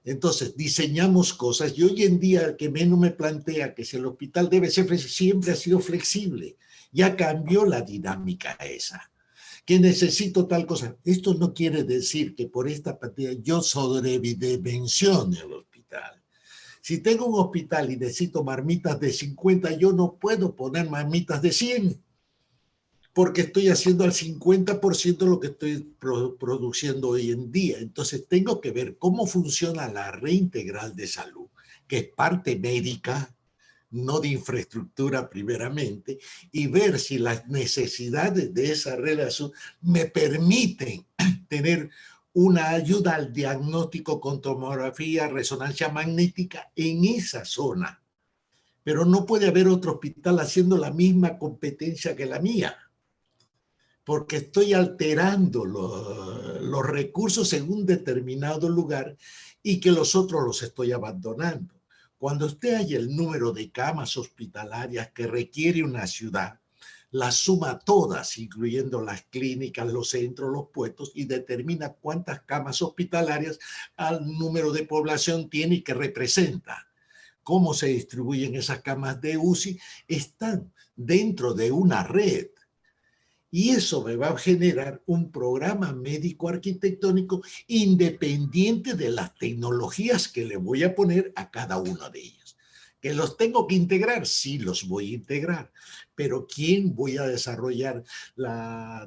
Entonces, diseñamos cosas y hoy en día el que menos me plantea que si el hospital debe ser, siempre ha sido flexible. Ya cambió la dinámica esa. Que necesito tal cosa. Esto no quiere decir que por esta pandemia yo sobredimensione el hospital. Si tengo un hospital y necesito marmitas de 50, yo no puedo poner marmitas de 100, porque estoy haciendo al 50% lo que estoy produciendo hoy en día. Entonces tengo que ver cómo funciona la red integral de salud, que es parte médica, no de infraestructura primeramente, y ver si las necesidades de esa relación me permiten tener una ayuda al diagnóstico con tomografía, resonancia magnética en esa zona. Pero no puede haber otro hospital haciendo la misma competencia que la mía, porque estoy alterando los recursos en un determinado lugar y que los otros los estoy abandonando. Cuando usted haya el número de camas hospitalarias que requiere una ciudad, las suma todas, incluyendo las clínicas, los centros, los puestos, y determina cuántas camas hospitalarias al número de población tiene y que representa. Cómo se distribuyen esas camas de UCI, están dentro de una red. Y eso me va a generar un programa médico arquitectónico independiente de las tecnologías que le voy a poner a cada una de ellas. ¿Que los tengo que integrar? Sí, los voy a integrar. Pero ¿quién voy a desarrollar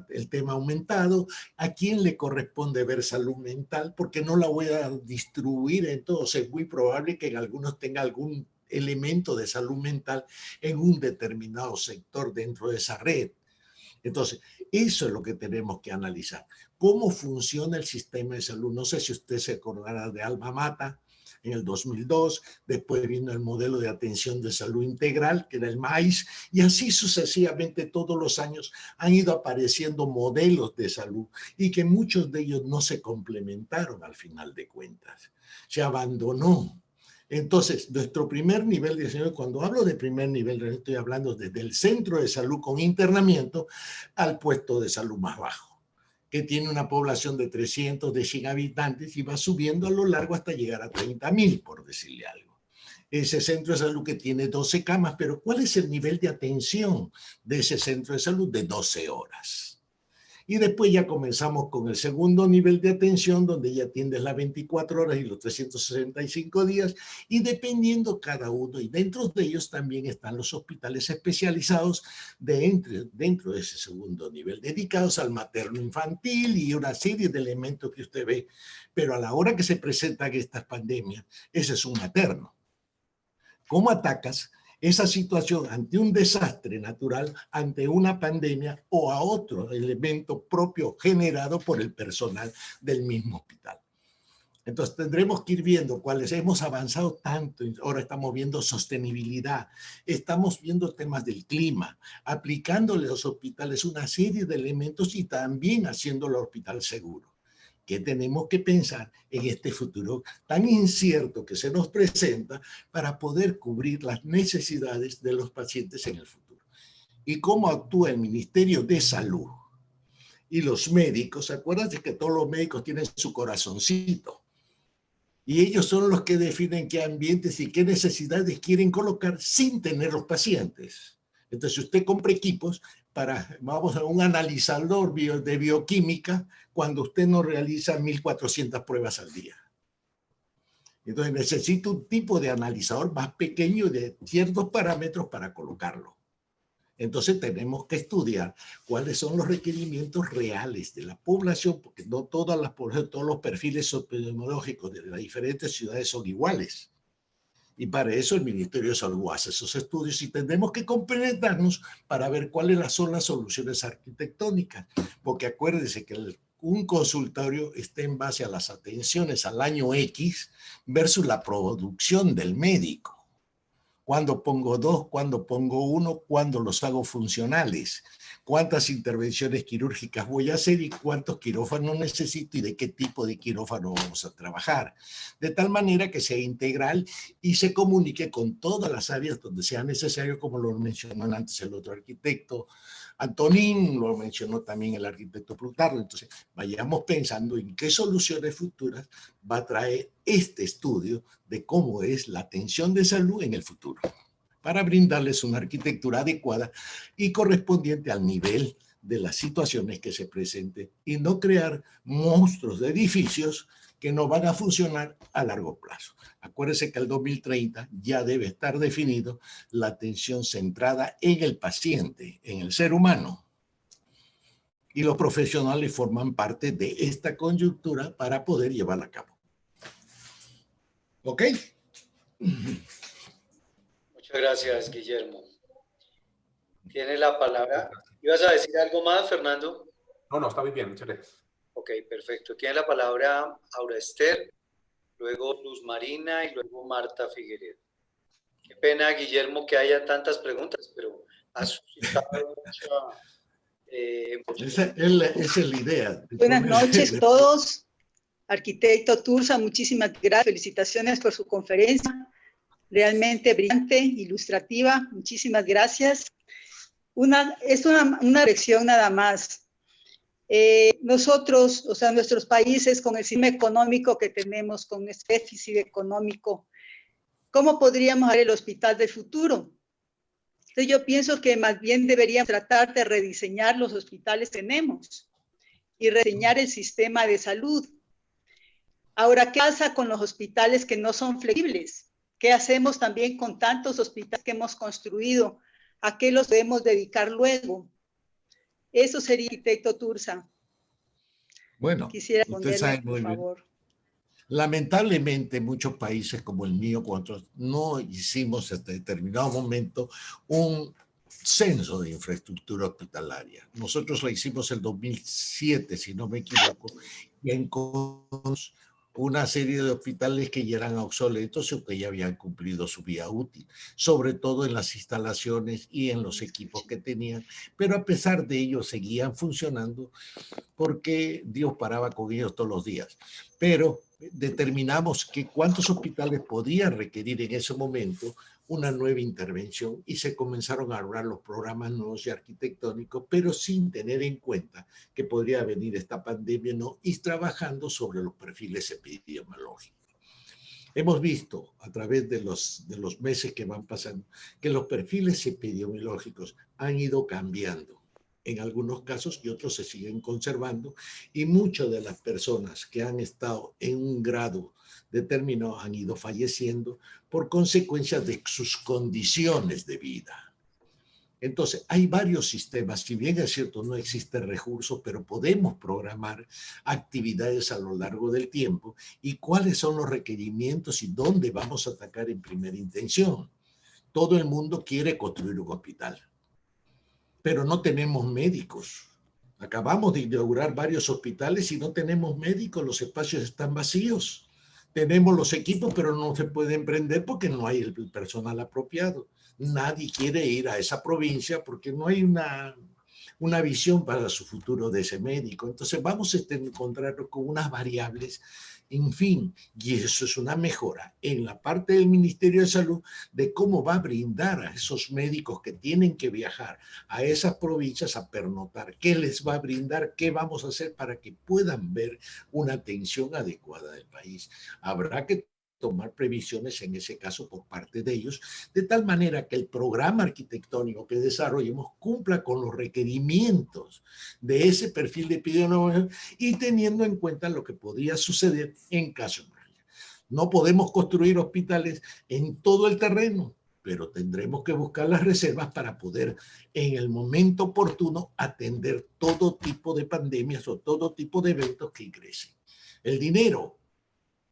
el tema aumentado? ¿A quién le corresponde ver salud mental? Porque no la voy a distribuir en todos. Es muy probable que en algunos tenga algún elemento de salud mental en un determinado sector dentro de esa red. Entonces, eso es lo que tenemos que analizar. ¿Cómo funciona el sistema de salud? No sé si usted se acordará de Alma Mata en el 2002, después vino el modelo de atención de salud integral, que era el MAIS, y así sucesivamente todos los años han ido apareciendo modelos de salud y que muchos de ellos no se complementaron al final de cuentas. Se abandonó. Entonces, nuestro primer nivel de salud, cuando hablo de primer nivel, estoy hablando desde el centro de salud con internamiento al puesto de salud más bajo, que tiene una población de 300, de 100 habitantes y va subiendo a lo largo hasta llegar a 30.000, por decirle algo. Ese centro de salud que tiene 12 camas, pero ¿cuál es el nivel de atención de ese centro de salud? De 12 horas. Y después ya comenzamos con el segundo nivel de atención, donde ya atiendes las 24 horas y los 365 días, y dependiendo cada uno, y dentro de ellos también están los hospitales especializados dentro de ese segundo nivel, dedicados al materno infantil y una serie de elementos que usted ve. Pero a la hora que se presentan estas pandemias, ese es un materno. ¿Cómo atacas esa situación ante un desastre natural, ante una pandemia o a otro elemento propio generado por el personal del mismo hospital? Entonces tendremos que ir viendo cuáles hemos avanzado tanto. Ahora estamos viendo sostenibilidad, estamos viendo temas del clima, aplicándole a los hospitales una serie de elementos y también haciéndolo al hospital seguro. Que tenemos que pensar en este futuro tan incierto que se nos presenta para poder cubrir las necesidades de los pacientes en el futuro. Y cómo actúa el Ministerio de Salud y los médicos. Acuérdate que todos los médicos tienen su corazoncito y ellos son los que definen qué ambientes y qué necesidades quieren colocar sin tener los pacientes. Entonces, si usted compra equipos para, vamos a un analizador de bioquímica, cuando usted no realiza 1.400 pruebas al día. Entonces, necesita un tipo de analizador más pequeño de ciertos parámetros para colocarlo. Entonces, tenemos que estudiar cuáles son los requerimientos reales de la población, porque no todas las poblaciones, todos los perfiles epidemiológicos de las diferentes ciudades son iguales. Y para eso el Ministerio de Salud hace esos estudios y tendremos que complementarnos para ver cuáles son las soluciones arquitectónicas. Porque acuérdense que un consultorio está en base a las atenciones al año X versus la producción del médico. ¿Cuándo pongo 2? ¿Cuándo pongo 1? ¿Cuándo los hago funcionales? ¿Cuántas intervenciones quirúrgicas voy a hacer y cuántos quirófanos necesito y de qué tipo de quirófano vamos a trabajar? De tal manera que sea integral y se comunique con todas las áreas donde sea necesario, como lo mencionó antes el otro arquitecto Antonín, lo mencionó también el arquitecto Plutarco. Entonces, vayamos pensando en qué soluciones futuras va a traer este estudio de cómo es la atención de salud en el futuro, para brindarles una arquitectura adecuada y correspondiente al nivel de las situaciones que se presenten y no crear monstruos de edificios que no van a funcionar a largo plazo. Acuérdense que el 2030 ya debe estar definido la atención centrada en el paciente, en el ser humano. Y los profesionales forman parte de esta coyuntura para poder llevarla a cabo. ¿Ok? Muchas Muchas gracias, Guillermo. Tiene la palabra. ¿Ibas a decir algo más, Fernando? No, está muy bien, muchas gracias. Ok, perfecto. Tiene la palabra Aura Esther, luego Luz Marina y luego Marta Figueredo. Qué pena, Guillermo, que haya tantas preguntas, pero ha suscitado mucha emoción. Esa es la idea. Buenas noches a todos. Arquitecto Turza, muchísimas gracias. Felicitaciones por su conferencia. Realmente brillante, ilustrativa. Muchísimas gracias. Es una lección nada más. Nosotros, o sea, nuestros países, con el sistema económico que tenemos, con este déficit económico, ¿cómo podríamos hacer el hospital del futuro? Entonces yo pienso que más bien deberíamos tratar de rediseñar los hospitales que tenemos y rediseñar el sistema de salud. Ahora, ¿qué pasa con los hospitales que no son flexibles? ¿Qué hacemos también con tantos hospitales que hemos construido? ¿A qué los debemos dedicar luego? Eso sería, arquitecto Turza. Bueno, quisiera usted sabe por favor. Lamentablemente, muchos países como el mío, no hicimos hasta determinado momento un censo de infraestructura hospitalaria. Nosotros lo hicimos en 2007, si no me equivoco, y encontramos una serie de hospitales que ya eran obsoletos o que ya habían cumplido su vida útil, sobre todo en las instalaciones y en los equipos que tenían, pero a pesar de ello seguían funcionando porque Dios paraba con ellos todos los días. Pero determinamos que cuántos hospitales podían requerir en ese momento una nueva intervención y se comenzaron a armar los programas nuevos y arquitectónicos, pero sin tener en cuenta que podría venir esta pandemia, ¿no? Y trabajando sobre los perfiles epidemiológicos. Hemos visto a través de los meses que van pasando que los perfiles epidemiológicos han ido cambiando en algunos casos y otros se siguen conservando, y muchas de las personas que han estado en un grado determinado han ido falleciendo por consecuencia de sus condiciones de vida. Entonces, hay varios sistemas, si bien es cierto no existe recursos, pero podemos programar actividades a lo largo del tiempo y cuáles son los requerimientos y dónde vamos a atacar en primera intención. Todo el mundo quiere construir un hospital, pero no tenemos médicos. Acabamos de inaugurar varios hospitales y no tenemos médicos, los espacios están vacíos. Tenemos los equipos, pero no se pueden prender porque no hay el personal apropiado. Nadie quiere ir a esa provincia porque no hay una visión para su futuro de ese médico. Entonces vamos a encontrarnos con unas variables, en fin, y eso es una mejora en la parte del Ministerio de Salud de cómo va a brindar a esos médicos que tienen que viajar a esas provincias a pernoctar, qué les va a brindar, qué vamos a hacer para que puedan ver una atención adecuada del país. Habrá que tomar previsiones en ese caso por parte de ellos, de tal manera que el programa arquitectónico que desarrollemos cumpla con los requerimientos de ese perfil de epidemiología y teniendo en cuenta lo que podría suceder en caso de emergencia. No podemos construir hospitales en todo el terreno, pero tendremos que buscar las reservas para poder en el momento oportuno atender todo tipo de pandemias o todo tipo de eventos que ingresen. El dinero.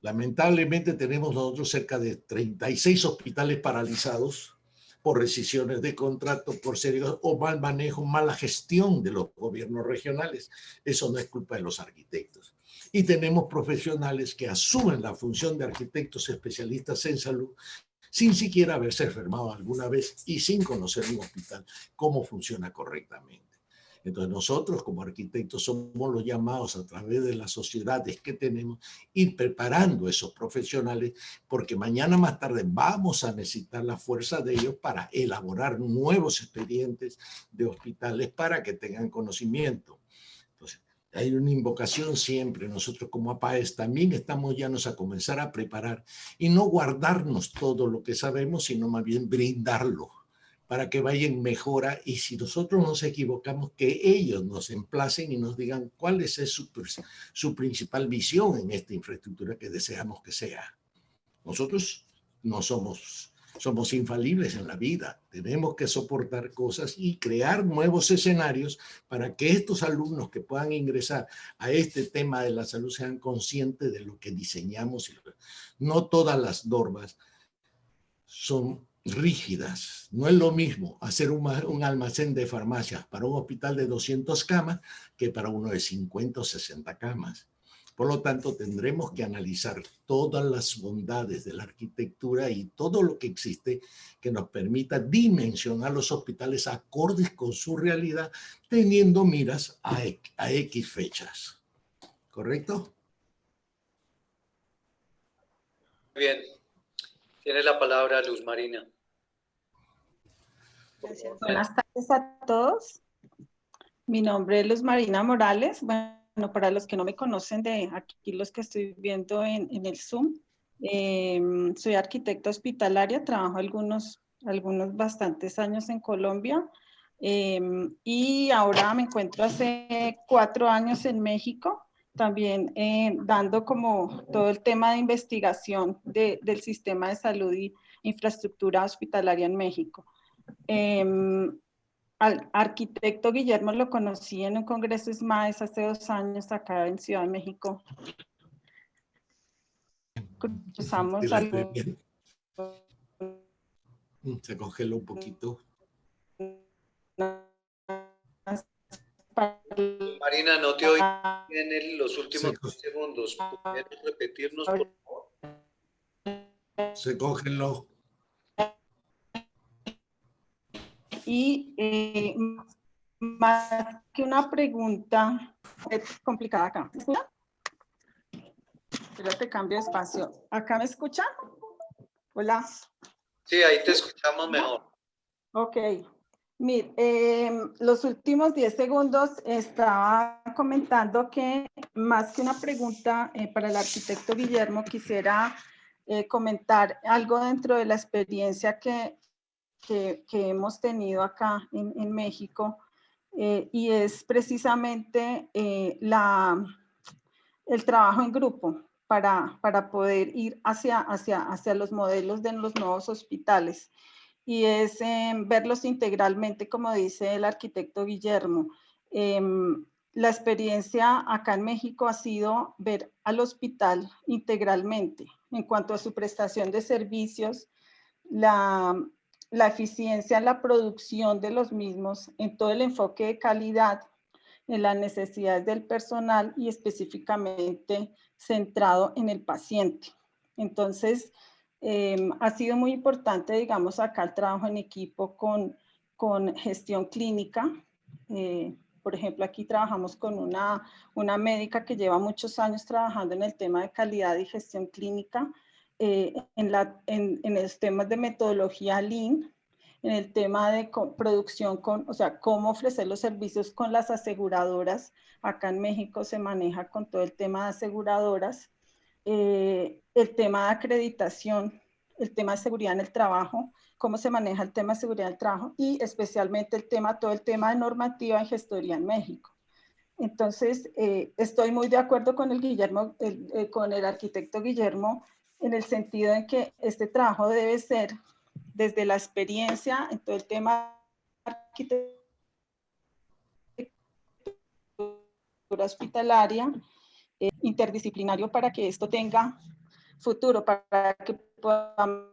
Lamentablemente tenemos nosotros cerca de 36 hospitales paralizados por rescisiones de contrato, por serios o mal manejo, mala gestión de los gobiernos regionales. Eso no es culpa de los arquitectos. Y tenemos profesionales que asumen la función de arquitectos especialistas en salud sin siquiera haberse enfermado alguna vez y sin conocer un hospital cómo funciona correctamente. Entonces nosotros como arquitectos somos los llamados a través de las sociedades que tenemos ir preparando esos profesionales porque mañana más tarde vamos a necesitar la fuerza de ellos para elaborar nuevos expedientes de hospitales para que tengan conocimiento. Entonces hay una invocación siempre. Nosotros como APAES también estamos llanos a comenzar a preparar y no guardarnos todo lo que sabemos, sino más bien brindarlo para que vaya en mejora y si nosotros nos equivocamos, que ellos nos emplacen y nos digan cuál es su principal visión en esta infraestructura que deseamos que sea. Nosotros no somos infalibles en la vida, tenemos que soportar cosas y crear nuevos escenarios para que estos alumnos que puedan ingresar a este tema de la salud sean conscientes de lo que diseñamos. No todas las normas son rígidas. No es lo mismo hacer un almacén de farmacias para un hospital de 200 camas que para uno de 50 o 60 camas. Por lo tanto, tendremos que analizar todas las bondades de la arquitectura y todo lo que existe que nos permita dimensionar los hospitales acordes con su realidad, teniendo miras a X fechas. ¿Correcto? Bien. Tiene la palabra Luz Marina. Gracias. Buenas tardes a todos. Mi nombre es Luz Marina Morales. Bueno, para los que no me conocen, de aquí los que estoy viendo en el Zoom, soy arquitecta hospitalaria, trabajo algunos bastantes años en Colombia y ahora me encuentro hace 4 años en México, también dando como todo el tema de investigación del sistema de salud y infraestructura hospitalaria en México. Al arquitecto Guillermo lo conocí en un congreso SMAES hace 2 años acá en Ciudad de México. Cruzamos algo. Se congeló un poquito. Marina, no te oí en los últimos 10 segundos. ¿Puedes repetirnos, por favor? Se congeló. Y más que una pregunta, es complicada acá. ¿Me escuchan? Espérate, cambio de espacio. ¿Acá me escuchan? Hola. Sí, ahí te escuchamos mejor. Ok. Mire, los últimos 10 segundos estaba comentando que más que una pregunta para el arquitecto Guillermo, quisiera comentar algo dentro de la experiencia que hemos tenido acá en México y es precisamente el trabajo en grupo para poder ir hacia los modelos de los nuevos hospitales y es verlos integralmente, como dice el arquitecto Guillermo. La experiencia acá en México ha sido ver al hospital integralmente en cuanto a su prestación de servicios, la eficiencia en la producción de los mismos, en todo el enfoque de calidad, en las necesidades del personal y específicamente centrado en el paciente. Entonces, ha sido muy importante, digamos, acá el trabajo en equipo con gestión clínica. Por ejemplo, aquí trabajamos con una médica que lleva muchos años trabajando en el tema de calidad y gestión clínica, en los temas de metodología Lean, en el tema de producción, o sea, cómo ofrecer los servicios con las aseguradoras. Acá en México se maneja con todo el tema de aseguradoras, el tema de acreditación, el tema de seguridad en el trabajo, cómo se maneja el tema de seguridad en el trabajo y especialmente todo el tema de normativa en gestoría en México. Entonces, estoy muy de acuerdo con con el arquitecto Guillermo en el sentido de que este trabajo debe ser desde la experiencia en todo el tema de arquitectura hospitalaria, interdisciplinario para que esto tenga futuro, para que podamos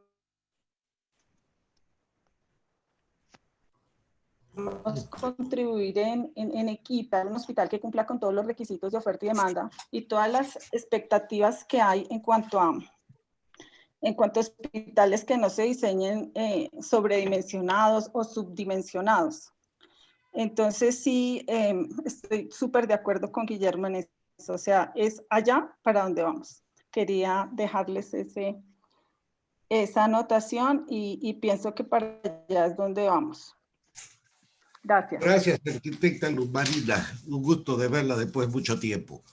contribuir en equipo, un hospital que cumpla con todos los requisitos de oferta y demanda y todas las expectativas que hay en cuanto a hospitales que no se diseñen sobredimensionados o subdimensionados. Entonces sí, estoy súper de acuerdo con Guillermo en eso, o sea, es allá para donde vamos. Quería dejarles esa anotación y pienso que para allá es donde vamos. Gracias. Gracias, arquitecta Luz Marina. Un gusto de verla después de mucho tiempo,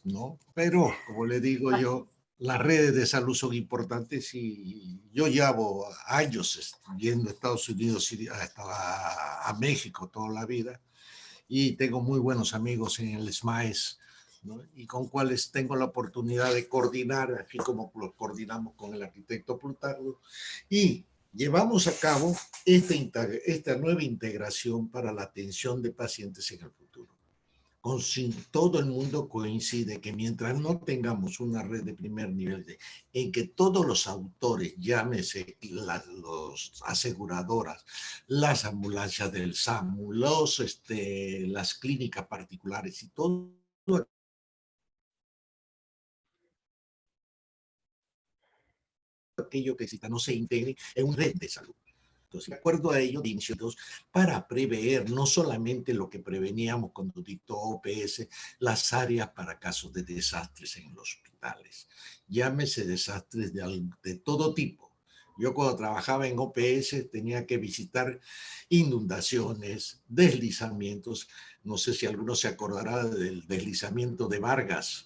¿no? Pero, como le digo yo, las redes de salud son importantes y yo llevo años yendo a Estados Unidos y a México toda la vida y tengo muy buenos amigos en el SMAES, ¿no? Y con cuales tengo la oportunidad de coordinar, así como lo coordinamos con el arquitecto Plutarco, y llevamos a cabo esta nueva integración para la atención de pacientes en el futuro. todo el mundo coincide que mientras no tengamos una red de primer nivel en que todos los autores, llámese las aseguradoras, las ambulancias del SAMU, las clínicas particulares y todo aquello que exista no se integre en una red de salud. Entonces, de acuerdo a ello, para prever no solamente lo que preveníamos cuando dictó OPS, las áreas para casos de desastres en los hospitales. Llámese desastres de todo tipo. Yo cuando trabajaba en OPS tenía que visitar inundaciones, deslizamientos. No sé si alguno se acordará del deslizamiento de Vargas,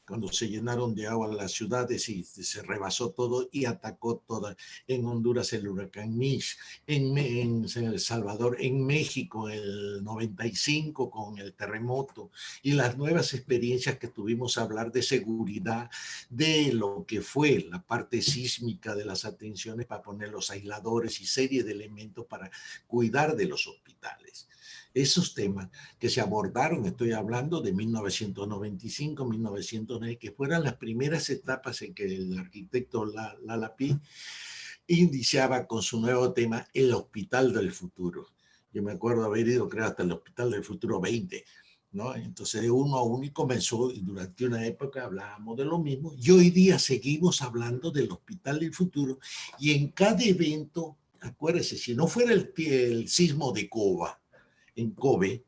cuando se llenaron de agua las ciudades y se rebasó todo y atacó toda. En Honduras el huracán Mitch, en El Salvador, en México el 95 con el terremoto, y las nuevas experiencias que tuvimos a hablar de seguridad, de lo que fue la parte sísmica, de las atenciones para poner los aisladores y serie de elementos para cuidar de los hospitales. Esos temas que se abordaron, estoy hablando de 1995, 1990, que fueran las primeras etapas en que el arquitecto Lala Pi iniciaba con su nuevo tema, el Hospital del Futuro. Yo me acuerdo haber ido, creo, hasta el Hospital del Futuro 20, ¿no? Entonces, de uno a uno, y comenzó, y durante una época hablábamos de lo mismo, y hoy día seguimos hablando del Hospital del Futuro, y en cada evento, acuérdense, si no fuera el sismo de en Kobe,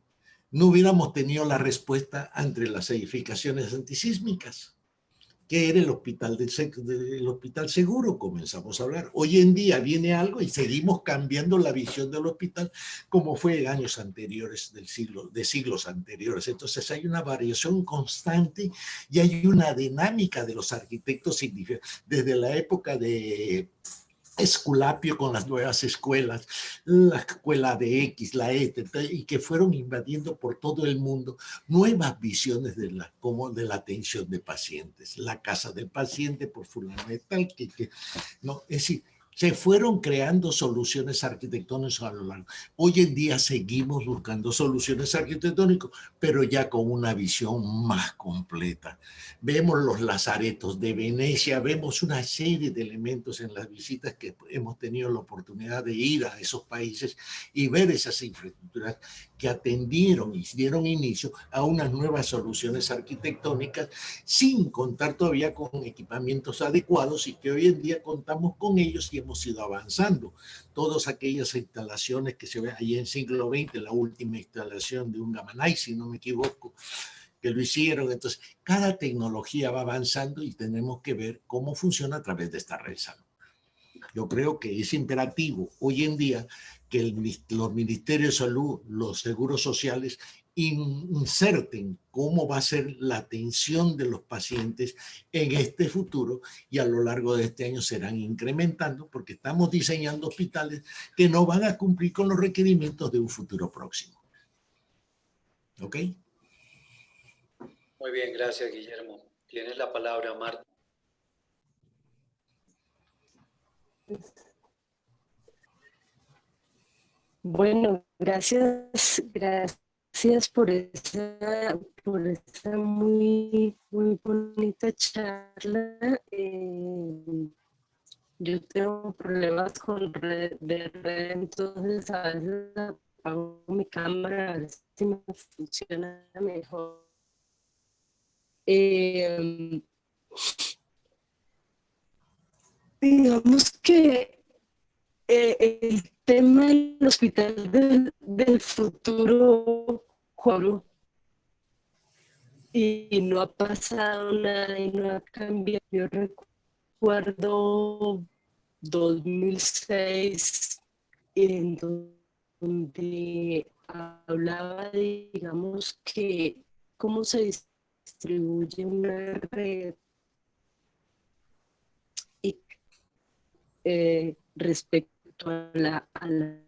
no hubiéramos tenido la respuesta ante las edificaciones antisísmicas, que era el hospital seguro, comenzamos a hablar. Hoy en día viene algo y seguimos cambiando la visión del hospital como fue en años anteriores de siglos anteriores. Entonces hay una variación constante y hay una dinámica de los arquitectos desde la época de Esculapio con las nuevas escuelas, la escuela de X, la E, y que fueron invadiendo por todo el mundo nuevas visiones como de la atención de pacientes, la casa del paciente por fulano de tal, no, es decir, se fueron creando soluciones arquitectónicas a lo largo. Hoy en día seguimos buscando soluciones arquitectónicas, pero ya con una visión más completa. Vemos los lazaretos de Venecia, vemos una serie de elementos en las visitas que hemos tenido la oportunidad de ir a esos países y ver esas infraestructuras que atendieron y dieron inicio a unas nuevas soluciones arquitectónicas, sin contar todavía con equipamientos adecuados, y que hoy en día contamos con ellos y hemos ido avanzando. Todas aquellas instalaciones que se ven allí en siglo XX, la última instalación de un Gamanay, si no me equivoco, que lo hicieron. Entonces, cada tecnología va avanzando y tenemos que ver cómo funciona a través de esta red de salud. Yo creo que es imperativo hoy en día que los ministerios de salud, los seguros sociales, inserten cómo va a ser la atención de los pacientes en este futuro, y a lo largo de este año serán incrementando, porque estamos diseñando hospitales que no van a cumplir con los requerimientos de un futuro próximo. ¿Ok? Muy bien, gracias, Guillermo. Tienes la palabra, Marta. Bueno, gracias por esa muy bonita charla. Yo tengo problemas de red, entonces a veces apago mi cámara a ver si me funciona mejor. Digamos que el tema del hospital del futuro, Juan, y no ha pasado nada y no ha cambiado. Yo recuerdo 2006, en donde hablaba, digamos, que cómo se distribuye una red y respecto a la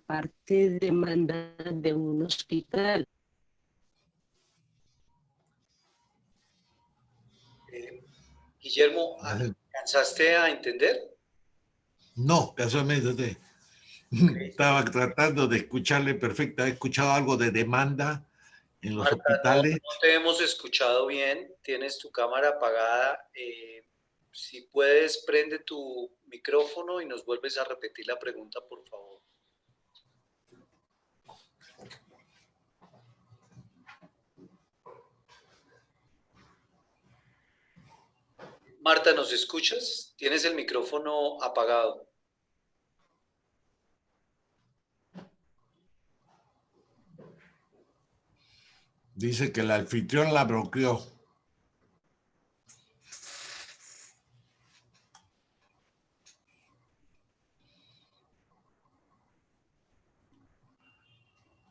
parte de demanda de un hospital. Guillermo, ¿alcanzaste a entender? No, casualmente estaba tratando de escucharle perfecta. He escuchado algo de demanda en los Marta, hospitales. no te hemos escuchado bien, tienes tu cámara apagada. Si puedes, prende tu micrófono y nos vuelves a repetir la pregunta, por favor. Marta, ¿nos escuchas? Tienes el micrófono apagado. Dice que el anfitrión la bloqueó.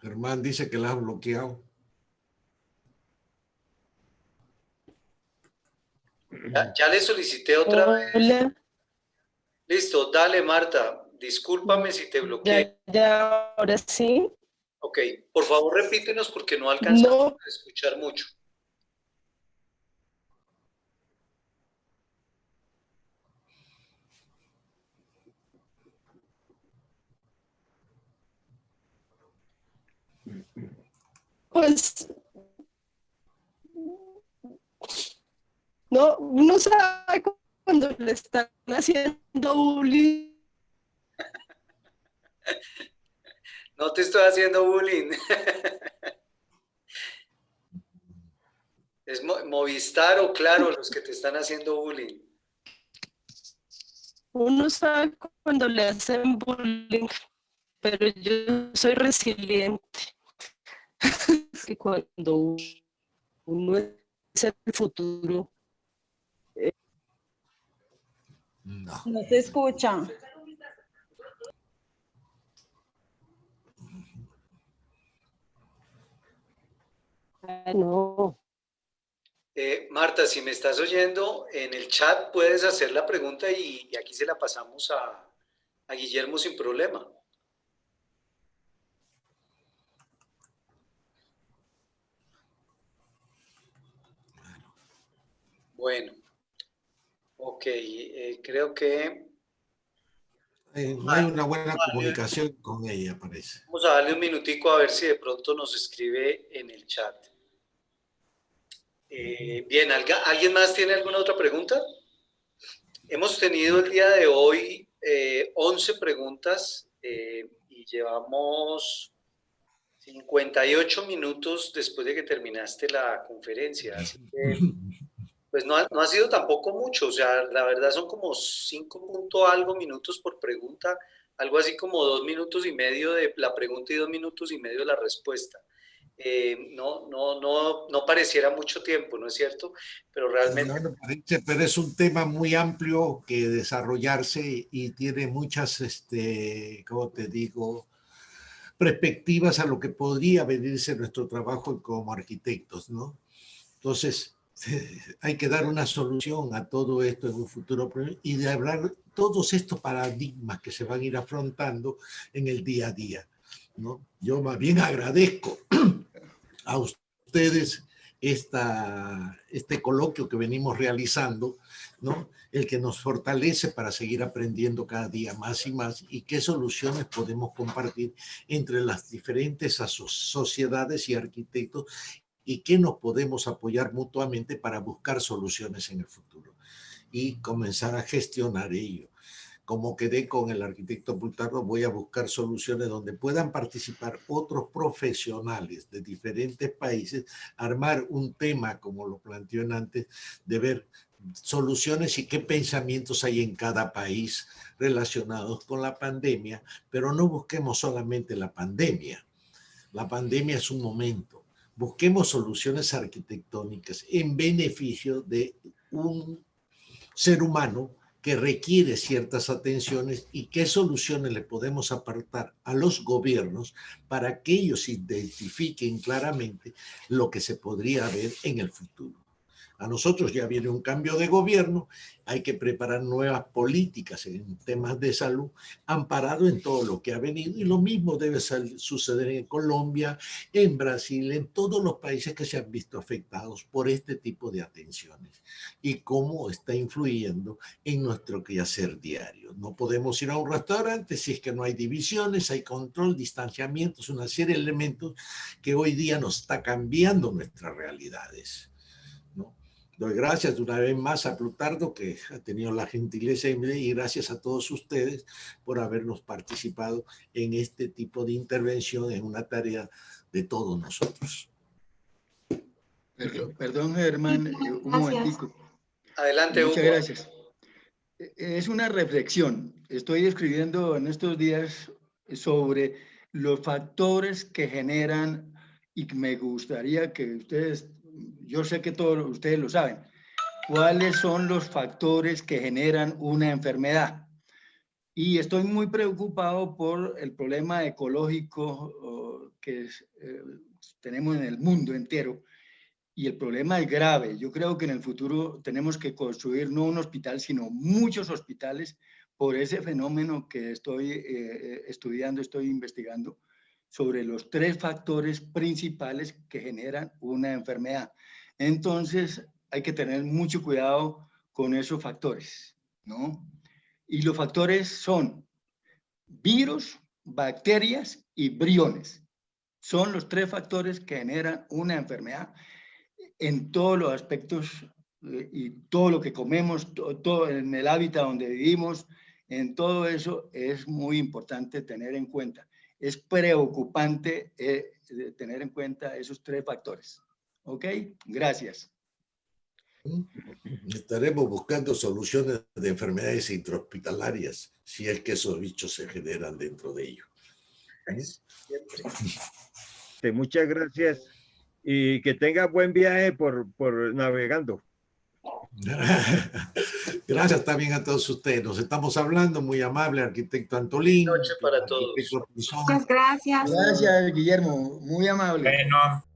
Germán dice que la ha bloqueado. Ya le solicité otra vez. Listo, dale, Marta. Discúlpame si te bloqueé. Ya, ahora sí. Ok, por favor repítenos porque no alcanzamos a escuchar mucho. Pues no, uno sabe cuando le están haciendo bullying. No te estoy haciendo bullying. ¿Es Movistar o Claro los que te están haciendo bullying? Uno sabe cuando le hacen bullying, pero yo soy resiliente. Que cuando uno es el futuro. No se escucha. No. Marta, si me estás oyendo, en el chat puedes hacer la pregunta y aquí se la pasamos a Guillermo sin problema. Bueno, ok, creo que... No hay una buena comunicación con ella, parece. Vamos a darle un minutico a ver si de pronto nos escribe en el chat. Bien, ¿alguien más tiene alguna otra pregunta? Hemos tenido el día de hoy 11 preguntas y llevamos 58 minutos después de que terminaste la conferencia. Así que, pues no ha sido tampoco mucho, o sea, la verdad son como 5 punto algo minutos por pregunta, algo así como 2 minutos y medio de la pregunta y 2 minutos y medio de la respuesta. No pareciera mucho tiempo, ¿no es cierto? Pero realmente... No parece, pero es un tema muy amplio que desarrollarse y tiene muchas, ¿cómo te digo?, perspectivas a lo que podría venirse nuestro trabajo como arquitectos, ¿no? Entonces, hay que dar una solución a todo esto en un futuro y de hablar todos estos paradigmas que se van a ir afrontando en el día a día, ¿no? Yo más bien agradezco a ustedes este coloquio que venimos realizando, ¿no? El que nos fortalece para seguir aprendiendo cada día más y más y qué soluciones podemos compartir entre las diferentes sociedades y arquitectos y qué nos podemos apoyar mutuamente para buscar soluciones en el futuro y comenzar a gestionar ello. Como quedé con el arquitecto Plutarco, voy a buscar soluciones donde puedan participar otros profesionales de diferentes países, armar un tema, como lo planteó antes, de ver soluciones y qué pensamientos hay en cada país relacionados con la pandemia, pero no busquemos solamente la pandemia. La pandemia es un momento. Busquemos soluciones arquitectónicas en beneficio de un ser humano que requiere ciertas atenciones y qué soluciones le podemos apartar a los gobiernos para que ellos identifiquen claramente lo que se podría ver en el futuro. A nosotros ya viene un cambio de gobierno, hay que preparar nuevas políticas en temas de salud, amparado en todo lo que ha venido, y lo mismo debe suceder en Colombia, en Brasil, en todos los países que se han visto afectados por este tipo de atenciones y cómo está influyendo en nuestro quehacer diario. No podemos ir a un restaurante si es que no hay divisiones, hay control, distanciamientos, una serie de elementos que hoy día nos está cambiando nuestras realidades, ¿no? Doy gracias una vez más a Plutardo, que ha tenido la gentileza, y gracias a todos ustedes por habernos participado en este tipo de intervención en una tarea de todos nosotros. Perdón, Germán, un momentico. Adelante, Hugo. Muchas gracias. Es una reflexión. Estoy escribiendo en estos días sobre los factores que generan, y me gustaría que ustedes, yo sé que todos ustedes lo saben, cuáles son los factores que generan una enfermedad. Y estoy muy preocupado por el problema ecológico que tenemos en el mundo entero. Y el problema es grave. Yo creo que en el futuro tenemos que construir no un hospital, sino muchos hospitales por ese fenómeno que estoy estudiando, estoy investigando sobre los 3 factores principales que generan una enfermedad. Entonces, hay que tener mucho cuidado con esos factores, ¿no? Y los factores son virus, bacterias y briones. Son los 3 factores que generan una enfermedad en todos los aspectos y todo lo que comemos, todo en el hábitat donde vivimos, en todo eso es muy importante tener en cuenta. Es preocupante tener en cuenta esos 3 factores. ¿Ok? Gracias. Estaremos buscando soluciones de enfermedades intrahospitalarias, si es que esos bichos se generan dentro de ellos. Muchas gracias y que tenga buen viaje por navegando. Gracias también a todos ustedes. Nos estamos hablando, muy amable, arquitecto Antolín. Buenas noches para todos. Muchas gracias. Gracias, Guillermo, muy amable. Bueno.